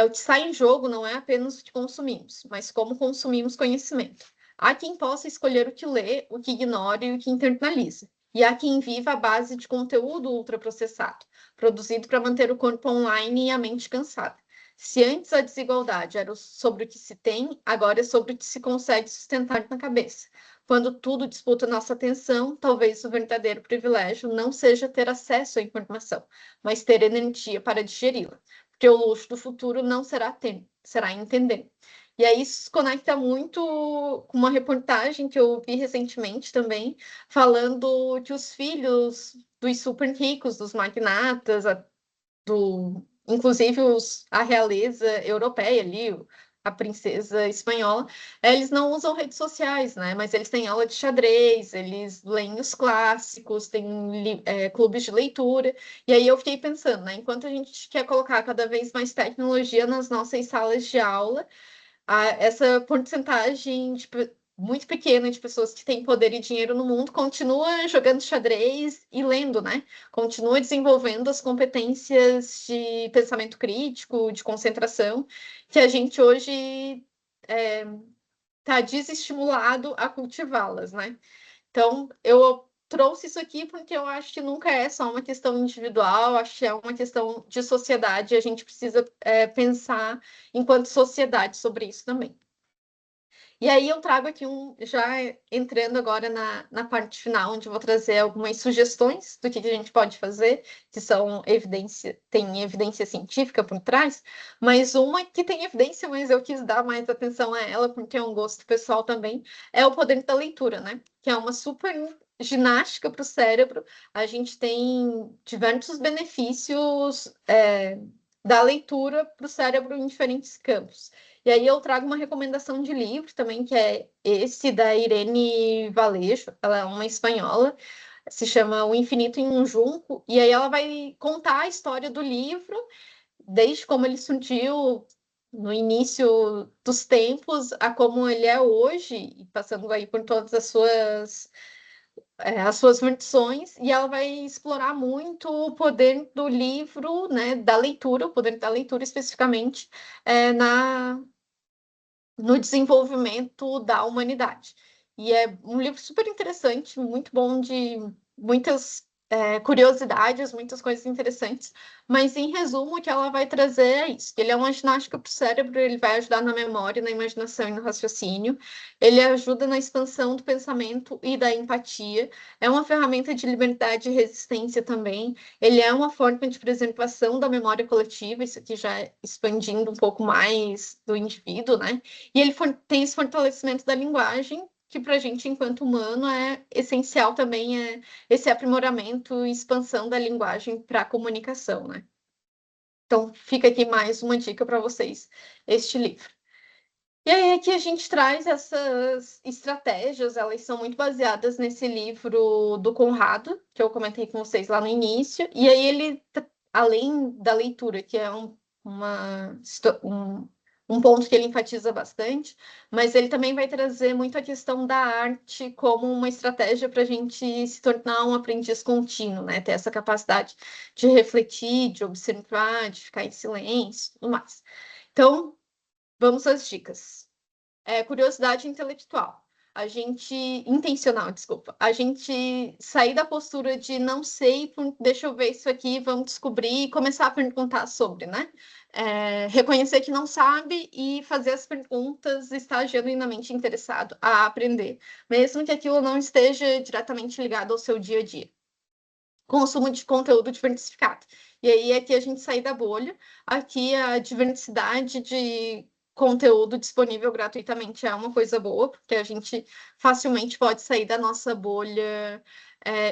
O que sai em jogo não é apenas o que consumimos, mas como consumimos conhecimento. Há quem possa escolher o que lê, o que ignora e o que internaliza. E há quem viva à base de conteúdo ultraprocessado, produzido para manter o corpo online e a mente cansada. Se antes a desigualdade era sobre o que se tem, agora é sobre o que se consegue sustentar na cabeça. Quando tudo disputa nossa atenção, talvez o verdadeiro privilégio não seja ter acesso à informação, mas ter energia para digeri-la. Porque o luxo do futuro não será ter, será entender. E aí isso se conecta muito com uma reportagem que eu vi recentemente também, falando que os filhos dos super ricos, dos magnatas, inclusive a realeza europeia ali, a princesa espanhola, eles não usam redes sociais, né? Mas eles têm aula de xadrez, eles leem os clássicos, têm clubes de leitura. E aí eu fiquei pensando, né? Enquanto a gente quer colocar cada vez mais tecnologia nas nossas salas de aula, essa porcentagem muito pequena de pessoas que têm poder e dinheiro no mundo continua jogando xadrez e lendo, né? Continua desenvolvendo as competências de pensamento crítico, de concentração, que a gente hoje está desestimulado a cultivá-las, né? Então, eu trouxe isso aqui porque eu acho que nunca é só uma questão individual, acho que é uma questão de sociedade e a gente precisa pensar enquanto sociedade sobre isso também. E aí eu trago aqui já entrando agora na parte final, onde eu vou trazer algumas sugestões do que a gente pode fazer, que são tem evidência científica por trás, mas uma que tem evidência, mas eu quis dar mais atenção a ela, porque é um gosto pessoal também, é o poder da leitura, né? Que é uma super ginástica para o cérebro. A gente tem diversos benefícios da leitura para o cérebro em diferentes campos. E aí eu trago uma recomendação de livro também, que é esse da Irene Valejo, ela é uma espanhola, se chama O Infinito em um Junco, e aí ela vai contar a história do livro, desde como ele surgiu no início dos tempos, a como ele é hoje, e passando aí por todas as suas versões, e ela vai explorar muito o poder do livro, né, da leitura, o poder da leitura especificamente, no desenvolvimento da humanidade. E é um livro super interessante, muito bom, de muitas curiosidades, muitas coisas interessantes, mas em resumo, o que ela vai trazer é isso: ele é uma ginástica para o cérebro, ele vai ajudar na memória, na imaginação e no raciocínio, ele ajuda na expansão do pensamento e da empatia, é uma ferramenta de liberdade e resistência também, ele é uma forma de preservação da memória coletiva, isso aqui já expandindo um pouco mais do indivíduo, né? E ele tem esse fortalecimento da linguagem, que para a gente, enquanto humano, é essencial também, esse aprimoramento e expansão da linguagem para a comunicação, né? Então, fica aqui mais uma dica para vocês, este livro. E aí aqui a gente traz essas estratégias, elas são muito baseadas nesse livro do Conrado, que eu comentei com vocês lá no início, e aí ele, além da leitura, que é um ponto que ele enfatiza bastante, mas ele também vai trazer muito a questão da arte como uma estratégia para a gente se tornar um aprendiz contínuo, né? Ter essa capacidade de refletir, de observar, de ficar em silêncio, tudo mais. Então, vamos às dicas. Curiosidade intelectual. Intencional, desculpa. A gente sair da postura de não sei, deixa eu ver isso aqui, vamos descobrir e começar a perguntar sobre, né? Reconhecer que não sabe e fazer as perguntas, estar genuinamente interessado a aprender, mesmo que aquilo não esteja diretamente ligado ao seu dia a dia. Consumo de conteúdo diversificado. E aí aqui a gente sair da bolha, aqui a diversidade de conteúdo disponível gratuitamente é uma coisa boa, porque a gente facilmente pode sair da nossa bolha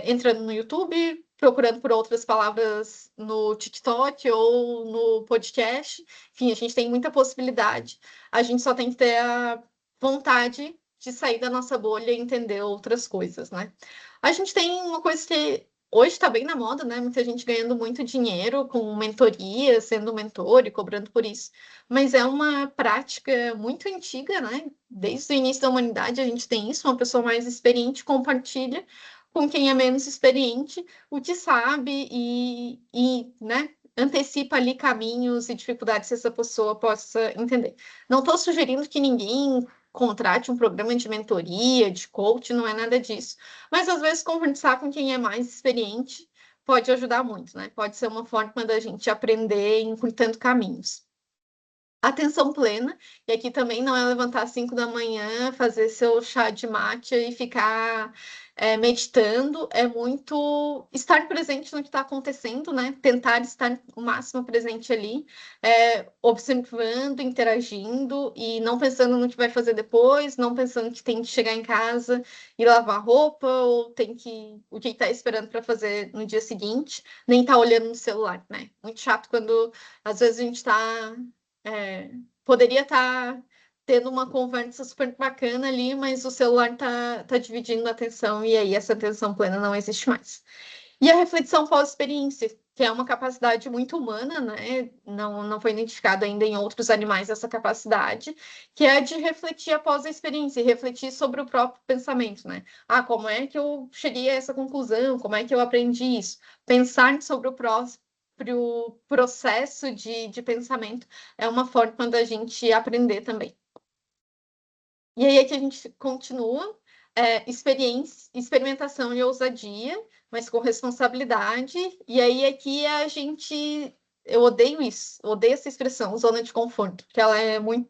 entrando no YouTube, procurando por outras palavras no TikTok ou no podcast. Enfim, a gente tem muita possibilidade. A gente só tem que ter a vontade de sair da nossa bolha e entender outras coisas, né? A gente tem uma coisa que hoje está bem na moda, né? Muita gente ganhando muito dinheiro com mentoria, sendo mentor e cobrando por isso. Mas é uma prática muito antiga, né? Desde o início da humanidade a gente tem isso, uma pessoa mais experiente compartilha com quem é menos experiente o que sabe né? Antecipa ali caminhos e dificuldades que essa pessoa possa entender. Não estou sugerindo que ninguém contrate um programa de mentoria, de coach, não é nada disso. Mas às vezes conversar com quem é mais experiente pode ajudar muito, né? Pode ser uma forma da gente aprender encurtando caminhos. Atenção plena, e aqui também não é levantar às 5 da manhã, fazer seu chá de matcha e ficar meditando, é muito estar presente no que está acontecendo, né? Tentar estar o máximo presente ali, observando, interagindo e não pensando no que vai fazer depois, não pensando que tem que chegar em casa e lavar roupa ou o que está esperando para fazer no dia seguinte, nem estar olhando no celular, né? Muito chato quando às vezes a gente está poderia estar tendo uma conversa super bacana ali, mas o celular tá dividindo a atenção e aí essa atenção plena não existe mais. E a reflexão pós-experiência, que é uma capacidade muito humana, né? Não foi identificada ainda em outros animais essa capacidade, que é a de refletir após a experiência, e refletir sobre o próprio pensamento, né? Como é que eu cheguei a essa conclusão? Como é que eu aprendi isso? Pensar sobre o processo de pensamento é uma forma da gente aprender também. E aí aqui a gente continua, experimentação e ousadia, mas com responsabilidade. E aí aqui eu odeio isso, odeio essa expressão, zona de conforto, porque ela é muito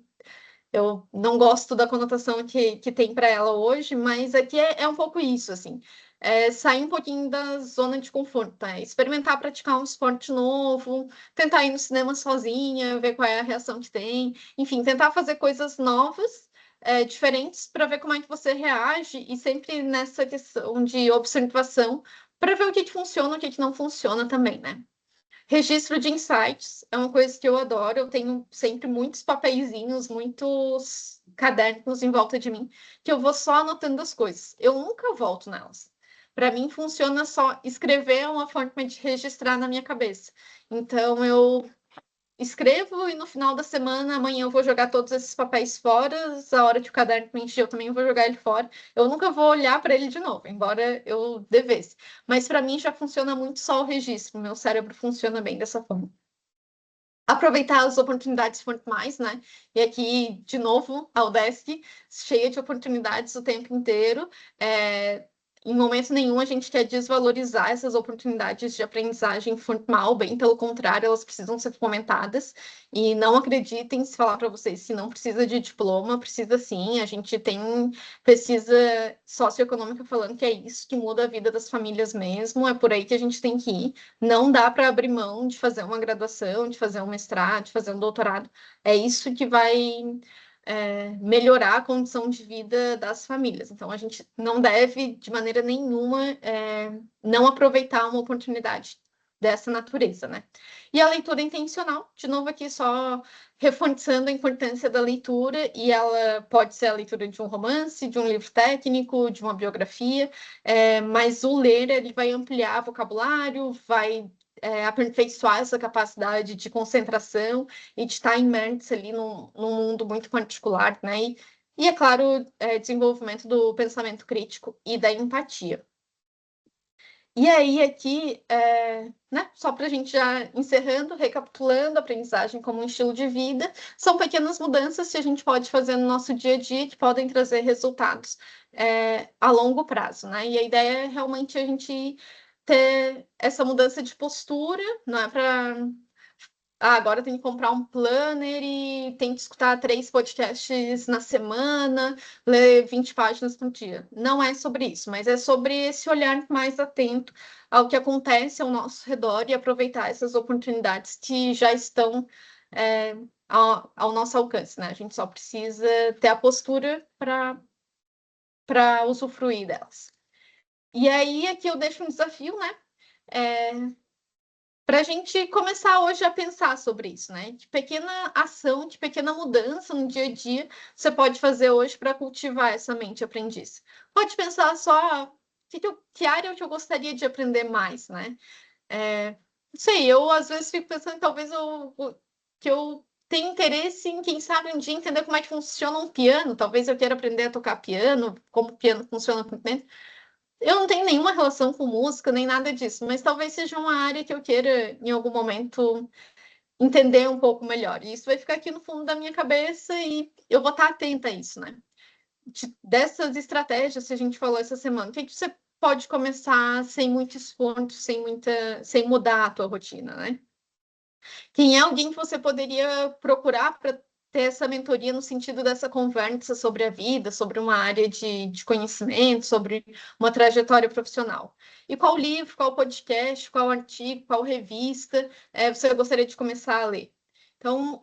eu não gosto da conotação que tem para ela hoje, mas aqui é um pouco isso, assim. Sair um pouquinho da zona de conforto, tá? Experimentar praticar um esporte novo, tentar ir no cinema sozinha, ver qual é a reação que tem. Enfim, tentar fazer coisas novas, diferentes, para ver como é que você reage e sempre nessa questão de observação, para ver o que funciona, o que não funciona também, né? Registro de insights é uma coisa que eu adoro. Eu tenho sempre muitos papeizinhos, muitos cadernos em volta de mim, que eu vou só anotando as coisas. Eu nunca volto nelas. Para mim, funciona só escrever é uma forma de registrar na minha cabeça. Então, eu escrevo e no final da semana, amanhã eu vou jogar todos esses papéis fora. A hora que o caderno me encher, eu também vou jogar ele fora. Eu nunca vou olhar para ele de novo, embora eu devesse. Mas para mim já funciona muito só o registro. Meu cérebro funciona bem dessa forma. Aproveitar as oportunidades quanto mais, né? E aqui, de novo, a UDESC, cheia de oportunidades o tempo inteiro. Em momento nenhum a gente quer desvalorizar essas oportunidades de aprendizagem formal, bem pelo contrário, elas precisam ser fomentadas. E não acreditem se falar para vocês que não precisa de diploma, precisa sim. A gente tem pesquisa socioeconômica falando que é isso que muda a vida das famílias mesmo, é por aí que a gente tem que ir. Não dá para abrir mão de fazer uma graduação, de fazer um mestrado, de fazer um doutorado. É isso que vai melhorar a condição de vida das famílias. Então, a gente não deve, de maneira nenhuma, não aproveitar uma oportunidade dessa natureza, né? E a leitura intencional, de novo aqui só reforçando a importância da leitura, e ela pode ser a leitura de um romance, de um livro técnico, de uma biografia, mas o ler, ele vai ampliar vocabulário, vai aperfeiçoar essa capacidade de concentração e de estar imerso ali num mundo muito particular, né? E é claro, desenvolvimento do pensamento crítico e da empatia. E aí, aqui, né, só para a gente já encerrando, recapitulando, a aprendizagem como um estilo de vida, são pequenas mudanças que a gente pode fazer no nosso dia a dia que podem trazer resultados a longo prazo, né? E a ideia é realmente a gente ter essa mudança de postura, não é para agora tem que comprar um planner e tem que escutar 3 podcasts na semana, ler 20 páginas por dia. Não é sobre isso, mas é sobre esse olhar mais atento ao que acontece ao nosso redor e aproveitar essas oportunidades que já estão ao nosso alcance, né? A gente só precisa ter a postura para usufruir delas. E aí, aqui eu deixo um desafio, né? Para a gente começar hoje a pensar sobre isso, né? Que pequena ação, que pequena mudança no dia a dia você pode fazer hoje para cultivar essa mente aprendiz. Pode pensar só que área que eu gostaria de aprender mais, né? Não sei, eu às vezes fico pensando, talvez que eu tenha interesse em, quem sabe, um dia entender como é que funciona um piano. Talvez eu queira aprender a tocar piano, como o piano funciona por dentro. Eu não tenho nenhuma relação com música, nem nada disso, mas talvez seja uma área que eu queira, em algum momento, entender um pouco melhor. E isso vai ficar aqui no fundo da minha cabeça e eu vou estar atenta a isso, né? Dessas estratégias que a gente falou essa semana, o que você pode começar sem muito esforço, sem mudar a tua rotina, né? Quem é alguém que você poderia procurar para ter essa mentoria no sentido dessa conversa sobre a vida, sobre uma área de conhecimento, sobre uma trajetória profissional? E qual livro, qual podcast, qual artigo, qual revista você gostaria de começar a ler? Então,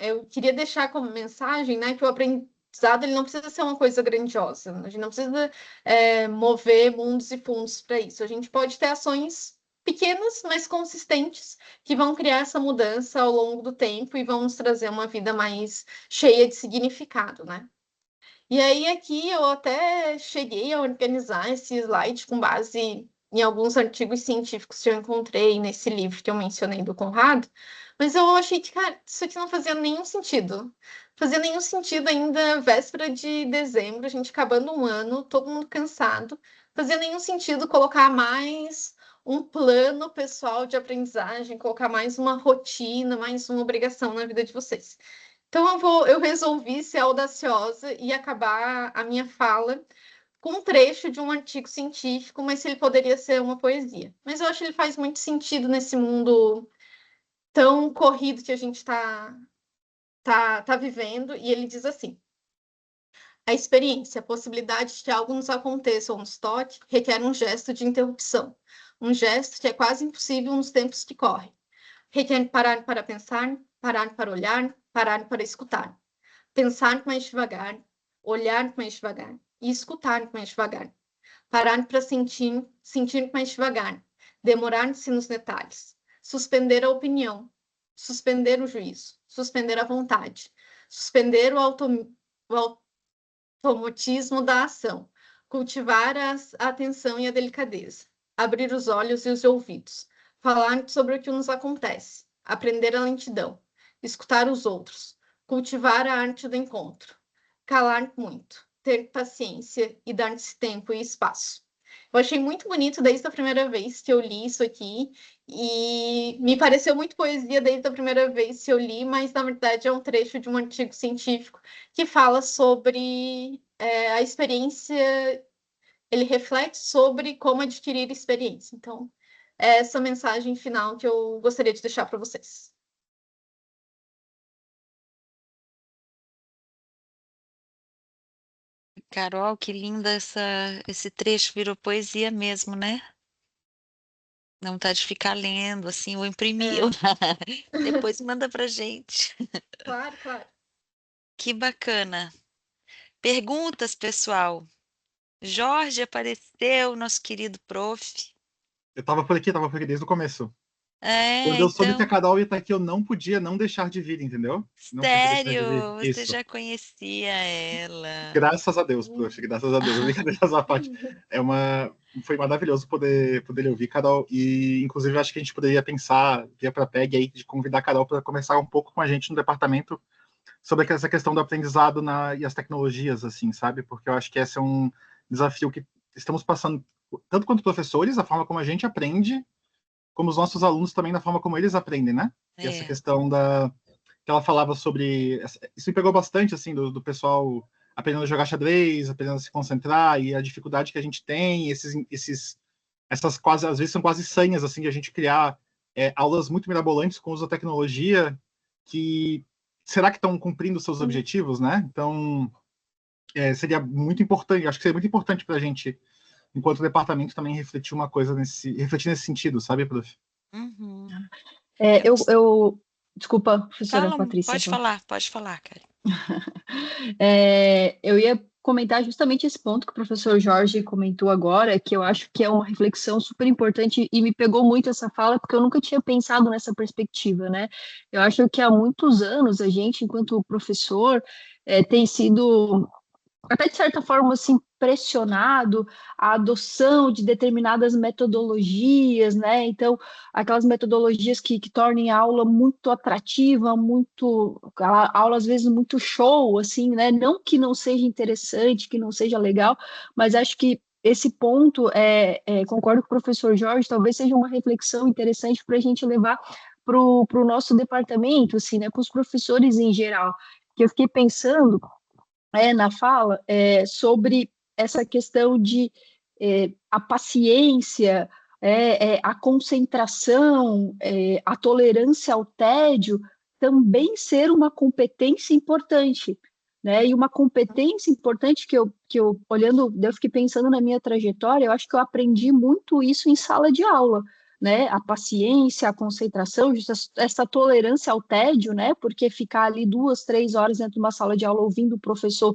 eu queria deixar como mensagem, né, que o aprendizado ele não precisa ser uma coisa grandiosa, a gente não precisa mover mundos e fundos para isso. A gente pode ter ações pequenas, mas consistentes, que vão criar essa mudança ao longo do tempo e vão nos trazer uma vida mais cheia de significado, né? E aí aqui eu até cheguei a organizar esse slide com base em alguns artigos científicos que eu encontrei nesse livro que eu mencionei do Conrado, mas eu achei que, cara, isso aqui não fazia nenhum sentido. Não fazia nenhum sentido ainda, véspera de dezembro, a gente acabando um ano, todo mundo cansado. Não fazia nenhum sentido colocar mais um plano pessoal de aprendizagem, colocar mais uma rotina, mais uma obrigação na vida de vocês. Então eu resolvi ser audaciosa e acabar a minha fala com um trecho de um artigo científico, mas se ele poderia ser uma poesia. Mas eu acho que ele faz muito sentido nesse mundo tão corrido que a gente está tá vivendo, e ele diz assim: a experiência, a possibilidade de que algo nos aconteça ou nos toque, requer um gesto de interrupção, um gesto que é quase impossível nos tempos que correm. Requer parar para pensar, parar para olhar, parar para escutar. Pensar mais devagar, olhar mais devagar e escutar mais devagar. Parar para sentir, sentir mais devagar, demorar-se nos detalhes. Suspender a opinião, suspender o juízo, suspender a vontade, suspender o automatismo da ação, cultivar a atenção e a delicadeza, abrir os olhos e os ouvidos, falar sobre o que nos acontece, aprender a lentidão, escutar os outros, cultivar a arte do encontro, calar muito, ter paciência e dar-se tempo e espaço. Eu achei muito bonito desde a primeira vez que eu li isso aqui, e me pareceu muito poesia desde a primeira vez que eu li, mas na verdade é um trecho de um artigo científico que fala sobre a experiência, ele reflete sobre como adquirir experiência. Então, é essa mensagem final que eu gostaria de deixar para vocês. Carol, que linda esse trecho, virou poesia mesmo, né? Não tá de ficar lendo, assim, ou imprimiu. É, Depois manda pra gente. claro, claro. Que bacana. Perguntas, pessoal. Jorge apareceu, nosso querido prof. Eu tava por aqui desde o começo. Quando É, eu soube que a então, Carol ia estar aqui, eu não podia não deixar de vir, entendeu? Não podia deixar de vir. sério, você Isso. já conhecia ela. Graças a Deus, poxa, graças a Deus. Brincadeira essa parte. Foi maravilhoso poder lhe ouvir, Carol. E, inclusive, acho que a gente poderia pensar, via para a PEG aí, de convidar a Carol para conversar um pouco com a gente no departamento sobre essa questão do aprendizado e as tecnologias, assim, sabe? Porque eu acho que esse é um desafio que estamos passando, tanto quanto professores, a forma como a gente aprende, como os nossos alunos também, na forma como eles aprendem, né? E essa É, questão que ela falava sobre. Isso me pegou bastante, assim, do pessoal aprendendo a jogar xadrez, aprendendo a se concentrar, e a dificuldade que a gente tem, essas quase, às vezes são quase senhas, assim, de a gente criar aulas muito mirabolantes com o uso da tecnologia, que será que estão cumprindo seus objetivos, né? Então, seria muito importante, acho que seria muito importante para a gente, enquanto departamento, também refletir nesse sentido, sabe, prof? uhum. Desculpa, professora Fala, Patrícia. pode falar, cara. Eu ia comentar justamente esse ponto que o professor Jorge comentou agora, que eu acho que é uma reflexão super importante e me pegou muito essa fala, porque eu nunca tinha pensado nessa perspectiva, né? Eu acho que há muitos anos a gente, enquanto professor, tem sido até de certa forma assim pressionado a adoção de determinadas metodologias, né? Então, aquelas metodologias que tornem a aula muito atrativa, a aula às vezes muito show, assim, né? Não que não seja interessante, que não seja legal, mas acho que esse ponto, concordo com o professor Jorge, talvez seja uma reflexão interessante para a gente levar para o nosso departamento, assim, né? Para os professores em geral, que eu fiquei pensando na fala sobre essa questão de a paciência, a concentração, a tolerância ao tédio também ser uma competência importante, né? E uma competência importante que eu olhando, eu fiquei pensando na minha trajetória, eu acho que eu aprendi muito isso em sala de aula, né? A paciência, a concentração, essa tolerância ao tédio, né? Porque ficar ali 2, 3 horas dentro de uma sala de aula ouvindo o professor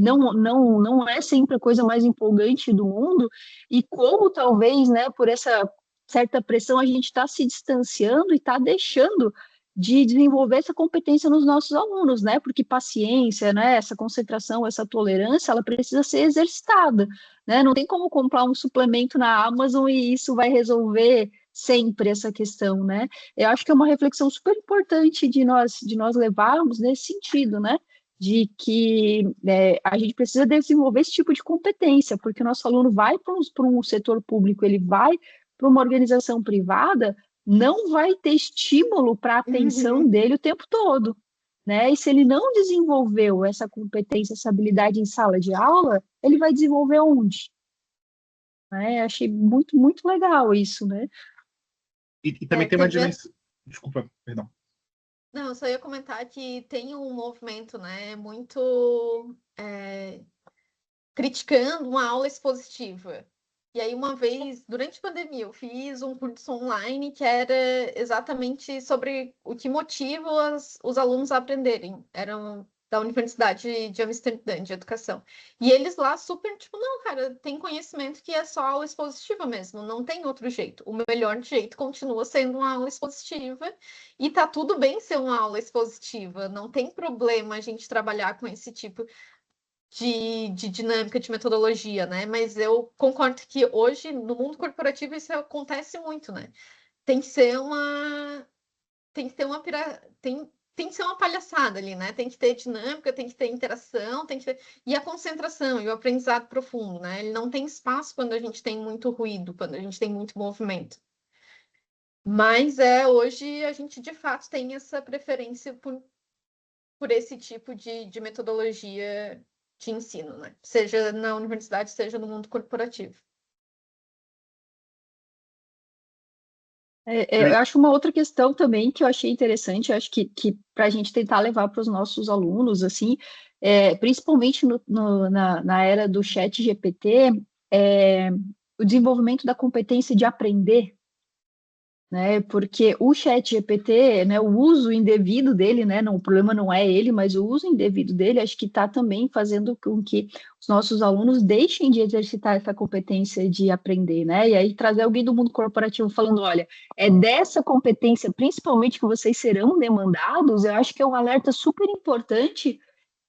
não é sempre a coisa mais empolgante do mundo, e como talvez, né, por essa certa pressão, a gente está se distanciando e está deixando de desenvolver essa competência nos nossos alunos, né? Porque paciência, né, essa concentração, essa tolerância, ela precisa ser exercitada, né? Não tem como comprar um suplemento na Amazon e isso vai resolver sempre essa questão, né? Eu acho que é uma reflexão super importante de nós levarmos nesse sentido, né? De que a gente precisa desenvolver esse tipo de competência, porque o nosso aluno vai para um setor público, ele vai para uma organização privada, não vai ter estímulo para a atenção Uhum. dele o tempo todo, né? E se ele não desenvolveu essa competência, essa habilidade em sala de aula, ele vai desenvolver onde? Né? Achei muito, muito legal isso, né? E também tem uma Teve dimensão. Desculpa, perdão. Não, eu só ia comentar que tem um movimento, né, muito criticando uma aula expositiva. E aí, uma vez, durante a pandemia, eu fiz um curso online que era exatamente sobre o que motiva os alunos a aprenderem. Eram da Universidade de Amsterdã, de Educação. E eles lá super, tipo, não, cara, tem conhecimento que é só aula expositiva mesmo, não tem outro jeito. O melhor jeito continua sendo uma aula expositiva, e tá tudo bem ser uma aula expositiva, não tem problema a gente trabalhar com esse tipo de dinâmica, de metodologia, né? Mas eu concordo que hoje, no mundo corporativo, isso acontece muito, né? Tem que ser uma. Tem que ter uma tem que ser uma palhaçada ali, né? Tem que ter dinâmica, tem que ter interação, tem que ter. E a concentração e o aprendizado profundo, né? Ele não tem espaço quando a gente tem muito ruído, quando a gente tem muito movimento. Mas hoje a gente de fato tem essa preferência por esse tipo de metodologia de ensino, né? Seja na universidade, seja no mundo corporativo. Eu acho uma outra questão também que eu achei interessante, acho que para a gente tentar levar para os nossos alunos, assim, principalmente na era do chat GPT, o desenvolvimento da competência de aprender, né? Porque o chat GPT, né, o uso indevido dele, né, não, o problema não é ele, mas o uso indevido dele, acho que está também fazendo com que os nossos alunos deixem de exercitar essa competência de aprender, né? E aí trazer alguém do mundo corporativo falando, olha, é dessa competência, principalmente, que vocês serão demandados, eu acho que é um alerta super importante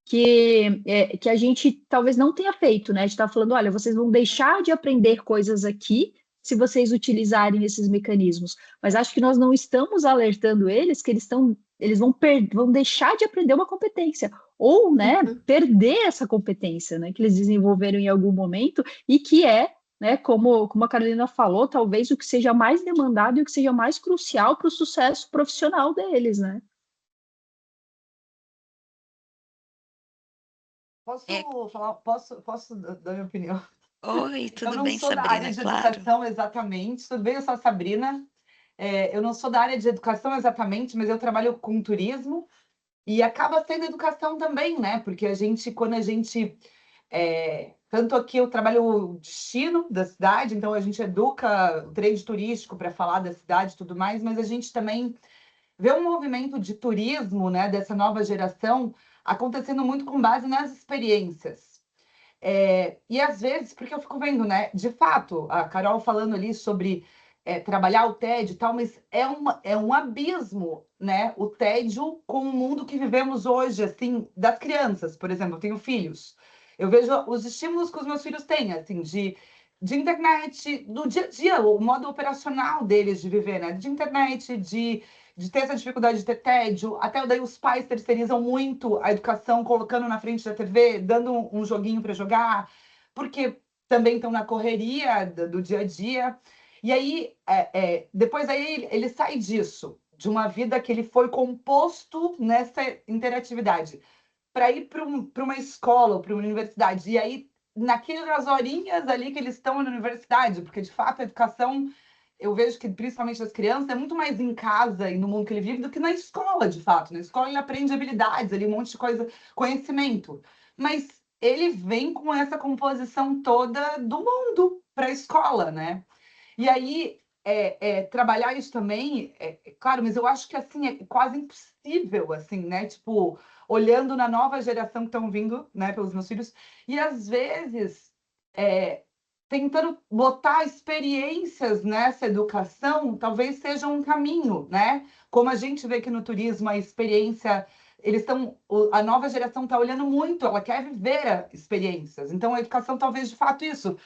que a gente talvez não tenha feito, né? A gente está falando, olha, vocês vão deixar de aprender coisas aqui se vocês utilizarem esses mecanismos. Mas acho que nós não estamos alertando eles que eles vão deixar de aprender uma competência, ou, né, perder essa competência, né, que eles desenvolveram em algum momento e que né, como a Carolina falou, talvez o que seja mais demandado e o que seja mais crucial para o sucesso profissional deles, né? É. Posso dar minha opinião? Oi, Eu tudo não bem, sou da área Sabrina? de Claro. educação exatamente. Tudo bem? Eu sou a Sabrina. Eu não sou da área de educação exatamente, mas eu trabalho com turismo e acaba sendo educação também, né? Porque quando a gente tanto aqui eu trabalho o destino da cidade, então a gente educa o trade turístico para falar da cidade e tudo mais, mas a gente também vê um movimento de turismo, né, dessa nova geração acontecendo muito com base nas experiências. E às vezes, porque eu fico vendo, né? De fato, a Carol falando ali sobre trabalhar o tédio e tal, mas é um abismo, né? O tédio com o mundo que vivemos hoje, assim, das crianças, por exemplo, eu tenho filhos. Eu vejo os estímulos que os meus filhos têm, assim, de internet, do dia a dia, o modo operacional deles de viver, né? De internet, de ter essa dificuldade de ter tédio, até daí os pais terceirizam muito a educação, colocando na frente da TV, dando um joguinho para jogar, porque também estão na correria do dia a dia. E aí, depois aí ele sai disso, de uma vida que ele foi composto nessa interatividade, para ir para uma escola ou para uma universidade. E aí, naquelas horinhas ali que eles estão na universidade, porque de fato a educação eu vejo que, principalmente das crianças, é muito mais em casa e no mundo que ele vive do que na escola, de fato. Na escola ele aprende habilidades, ali, um monte de coisa, conhecimento. Mas ele vem com essa composição toda do mundo para a escola, né? E aí, trabalhar isso também, claro, mas eu acho que, assim, é quase impossível, assim, né? Tipo, olhando na nova geração que estão vindo, né, pelos meus filhos, e às vezes... tentando botar experiências nessa educação, talvez seja um caminho, né? Como a gente vê aqui no turismo, a experiência, a nova geração está olhando muito, ela quer viver experiências. Então, a educação talvez de fato isso.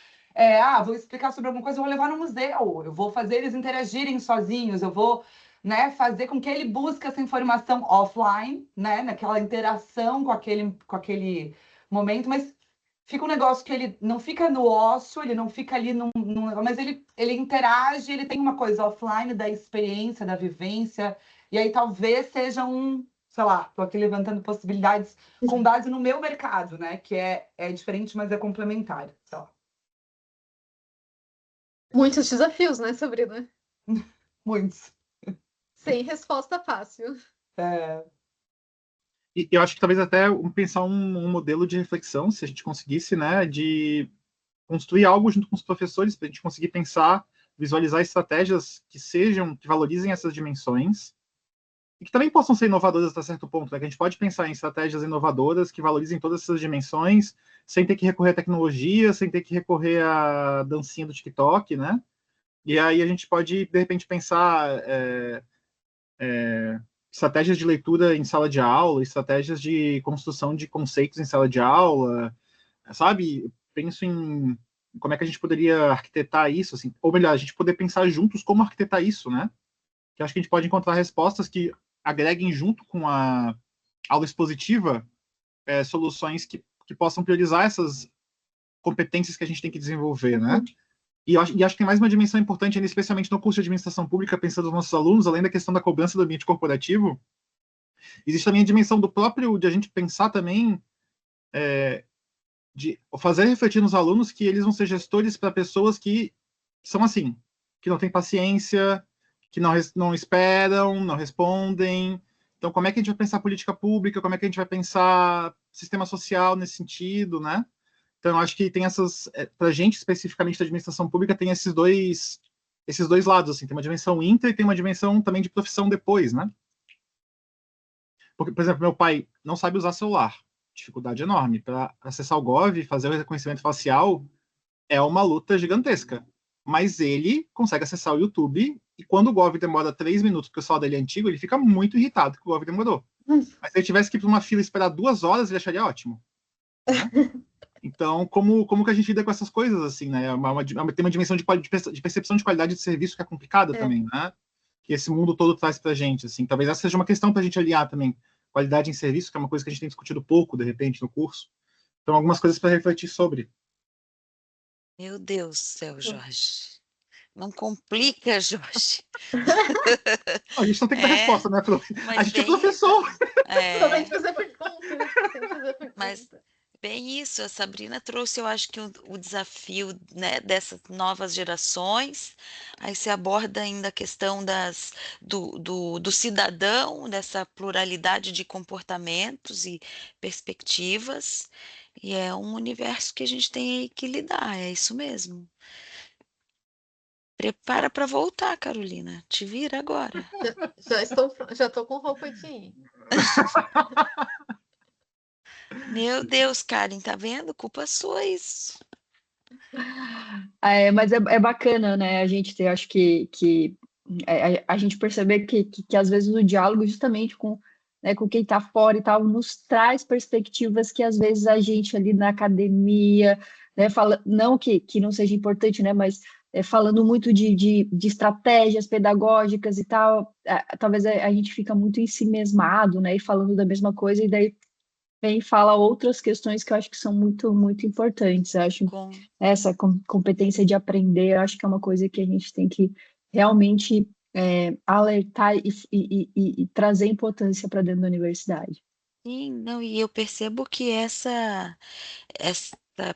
Vou explicar sobre alguma coisa, eu vou levar no museu, eu vou fazer eles interagirem sozinhos, eu vou, né, fazer com que ele busque essa informação offline, né, naquela interação com aquele momento, mas fica um negócio que ele não fica no ócio, ele não fica ali mas ele interage, ele tem uma coisa offline da experiência, da vivência, e aí talvez seja sei lá, tô aqui levantando possibilidades com base no meu mercado, né? Que é diferente, mas é complementar. Então. Muitos desafios, né, Sabrina? Muitos. Sem resposta fácil. E eu acho que talvez até pensar um modelo de reflexão, se a gente conseguisse, né, de construir algo junto com os professores, para a gente conseguir pensar, visualizar estratégias que sejam, que valorizem essas dimensões, e que também possam ser inovadoras até certo ponto, né? Que a gente pode pensar em estratégias inovadoras que valorizem todas essas dimensões, sem ter que recorrer à tecnologia, sem ter que recorrer à dancinha do TikTok, né? E aí a gente pode, de repente, pensar estratégias de leitura em sala de aula, estratégias de construção de conceitos em sala de aula, sabe? Penso em como é que a gente poderia arquitetar isso, assim, ou melhor, a gente poder pensar juntos como arquitetar isso, né? Que acho que a gente pode encontrar respostas que agreguem junto com a aula expositiva soluções que possam priorizar essas competências que a gente tem que desenvolver, né? E acho que tem mais uma dimensão importante, ainda, especialmente no curso de administração pública, pensando nos nossos alunos, além da questão da cobrança do ambiente corporativo, existe também a dimensão do próprio, de a gente pensar também, de fazer refletir nos alunos que eles vão ser gestores para pessoas que são assim, que não têm paciência, que não esperam, não respondem. Então, como é que a gente vai pensar política pública? Como é que a gente vai pensar sistema social nesse sentido, né? Então, eu acho que tem essas, para a gente especificamente da administração pública, tem esses dois lados, assim, tem uma dimensão intra e tem uma dimensão também de profissão depois, né? Porque, por exemplo, meu pai não sabe usar celular, dificuldade enorme para acessar o Gov, fazer o reconhecimento facial, é uma luta gigantesca. Mas ele consegue acessar o YouTube e quando o Gov demora 3 minutos, porque o celular dele é antigo, ele fica muito irritado que o Gov demorou. Mas se ele tivesse que ir para uma fila e esperar 2 horas, ele acharia ótimo. Né? Então, como que a gente lida com essas coisas, assim, né? Tem uma dimensão de percepção de qualidade de serviço que é complicada também, né? Que esse mundo todo traz pra gente, assim. Talvez essa seja uma questão pra gente aliar também. Qualidade em serviço, que é uma coisa que a gente tem discutido pouco, de repente, no curso. Então, algumas coisas para refletir sobre. Meu Deus do céu, Jorge. Não complica, Jorge. A gente não tem que dar É, resposta, né? A mas gente é bem, professor. Só tem é, que fazer perguntas. Tem que fazer mas perguntas. bem isso, a Sabrina trouxe, eu acho que o desafio, né, dessas novas gerações, aí se aborda ainda a questão do cidadão, dessa pluralidade de comportamentos e perspectivas, e é um universo que a gente tem aí que lidar, é isso mesmo. Prepara para voltar, Carolina, te vira agora. Já estou com roupa de ir. Meu Deus, Karen, tá vendo? Culpa sua isso. Mas é bacana, né? A gente ter, acho que a gente perceber que às vezes o diálogo justamente com, né, com quem está fora e tal nos traz perspectivas que às vezes a gente ali na academia, né, fala, não que não seja importante, né, mas falando muito de estratégias pedagógicas e tal, talvez a gente fica muito ensimesmado, né, e falando da mesma coisa, e daí vem e fala outras questões que eu acho que são muito, muito importantes. Eu acho Com essa competência de aprender, eu acho que é uma coisa que a gente tem que realmente alertar e trazer importância para dentro da universidade. Sim, não, e eu percebo que essa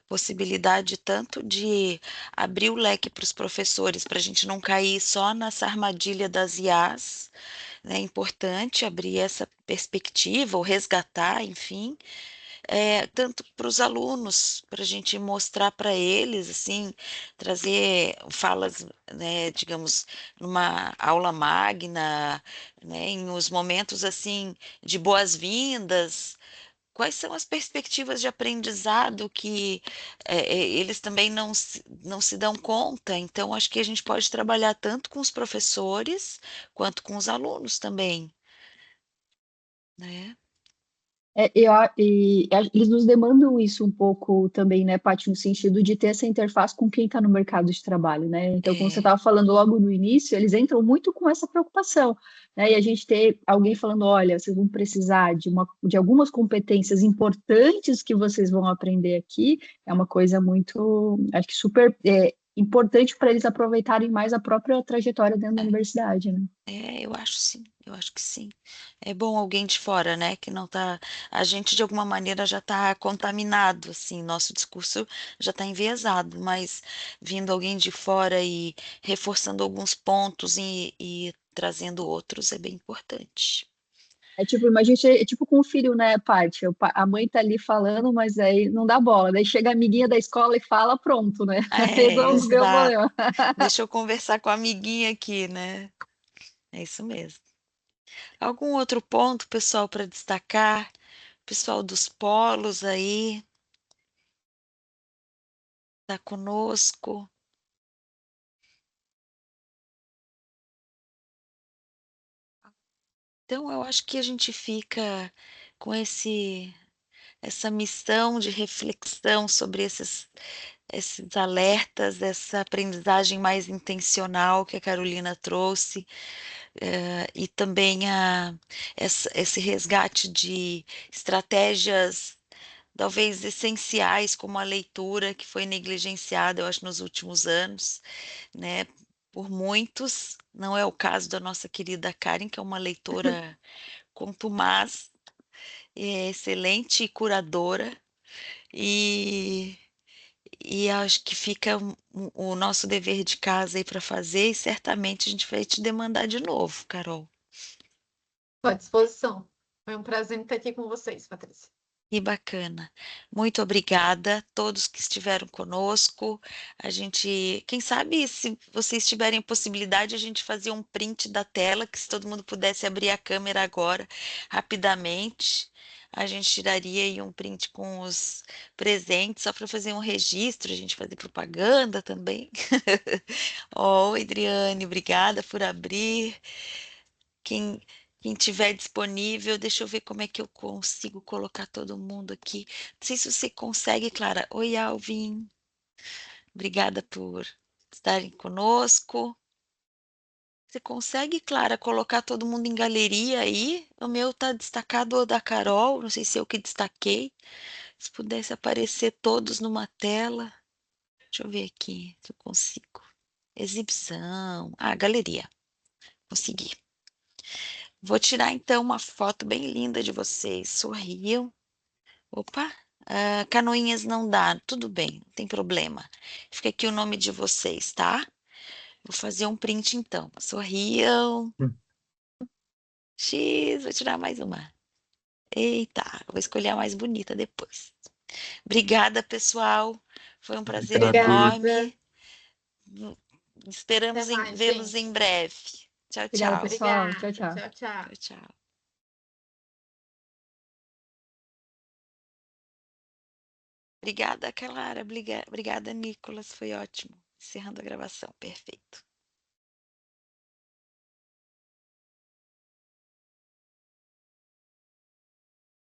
possibilidade tanto de abrir o leque para os professores, para a gente não cair só nessa armadilha das IAs, né, é importante abrir essa perspectiva, ou resgatar, enfim, tanto para os alunos, para a gente mostrar para eles, assim, trazer falas, né, digamos, numa aula magna, né, em os momentos, assim, de boas-vindas, quais são as perspectivas de aprendizado que eles também não se dão conta. Então, acho que a gente pode trabalhar tanto com os professores quanto com os alunos também, né? Eles nos demandam isso um pouco também, né, Paty, no sentido de ter essa interface com quem está no mercado de trabalho, né? Então, como você É, estava falando logo no início, eles entram muito com essa preocupação, né? E a gente ter alguém falando, olha, vocês vão precisar de algumas competências importantes que vocês vão aprender aqui, é uma coisa muito, acho que super importante para eles aproveitarem mais a própria trajetória dentro da universidade, né? eu acho sim, eu acho que sim. É bom alguém de fora, né, que não tá, a gente de alguma maneira já está contaminado, assim, nosso discurso já está enviesado, mas vindo alguém de fora e reforçando alguns pontos e trazendo outros é bem importante. É tipo, imagina, é tipo com o filho, né, Paty? A mãe tá ali falando, mas aí não dá bola. Daí chega a amiguinha da escola e fala, pronto, né? É, Resolveu o exato. problema. Deixa eu conversar com a amiguinha aqui, né? É isso mesmo. Algum outro ponto, pessoal, para destacar? Pessoal dos polos aí, tá conosco. Então, eu acho que a gente fica com essa missão de reflexão sobre esses alertas, essa aprendizagem mais intencional que a Carolina trouxe, e também esse resgate de estratégias talvez essenciais, como a leitura, que foi negligenciada, eu acho, nos últimos anos, né? Por muitos, não é o caso da nossa querida Karen, que é uma leitora contumaz, excelente e curadora, e, e acho que fica o nosso dever de casa aí para fazer, e certamente a gente vai te demandar de novo, Carol. Estou à disposição. Foi um prazer estar aqui com vocês, Patrícia. Que bacana. Muito obrigada a todos que estiveram conosco. A gente, quem sabe, se vocês tiverem possibilidade, a gente fazia um print da tela, que se todo mundo pudesse abrir a câmera agora, rapidamente, a gente tiraria aí um print com os presentes, só para fazer um registro, a gente fazer propaganda também. Oh, Adriane, obrigada por abrir. Quem, quem tiver disponível, deixa eu ver como é que eu consigo colocar todo mundo aqui. Não sei se você consegue, Clara. Oi, Alvin. Obrigada por estarem conosco. Você consegue, Clara, colocar todo mundo em galeria aí? O meu tá destacado o da Carol, não sei se eu que destaquei. Se pudesse aparecer todos numa tela. Deixa eu ver aqui se eu consigo. Exibição. Ah, galeria. Consegui. Vou tirar então uma foto bem linda de vocês. Sorriam. Opa, Canoinhas não dá. Tudo bem, não tem problema. Fica aqui o nome de vocês, tá? Vou fazer um print então. Sorriam. X, vou tirar mais uma. Eita, vou escolher a mais bonita depois. Obrigada, pessoal. Foi um prazer Obrigado. Obrigada. enorme. Até Esperamos mais, vê-los em gente. breve. Tchau, Obrigada, tchau. pessoal. Tchau, Obrigada. tchau. Tchau, tchau. Tchau, tchau. Obrigada, Clara. Obrigada, Nicolas. Foi ótimo. Encerrando a gravação. Perfeito.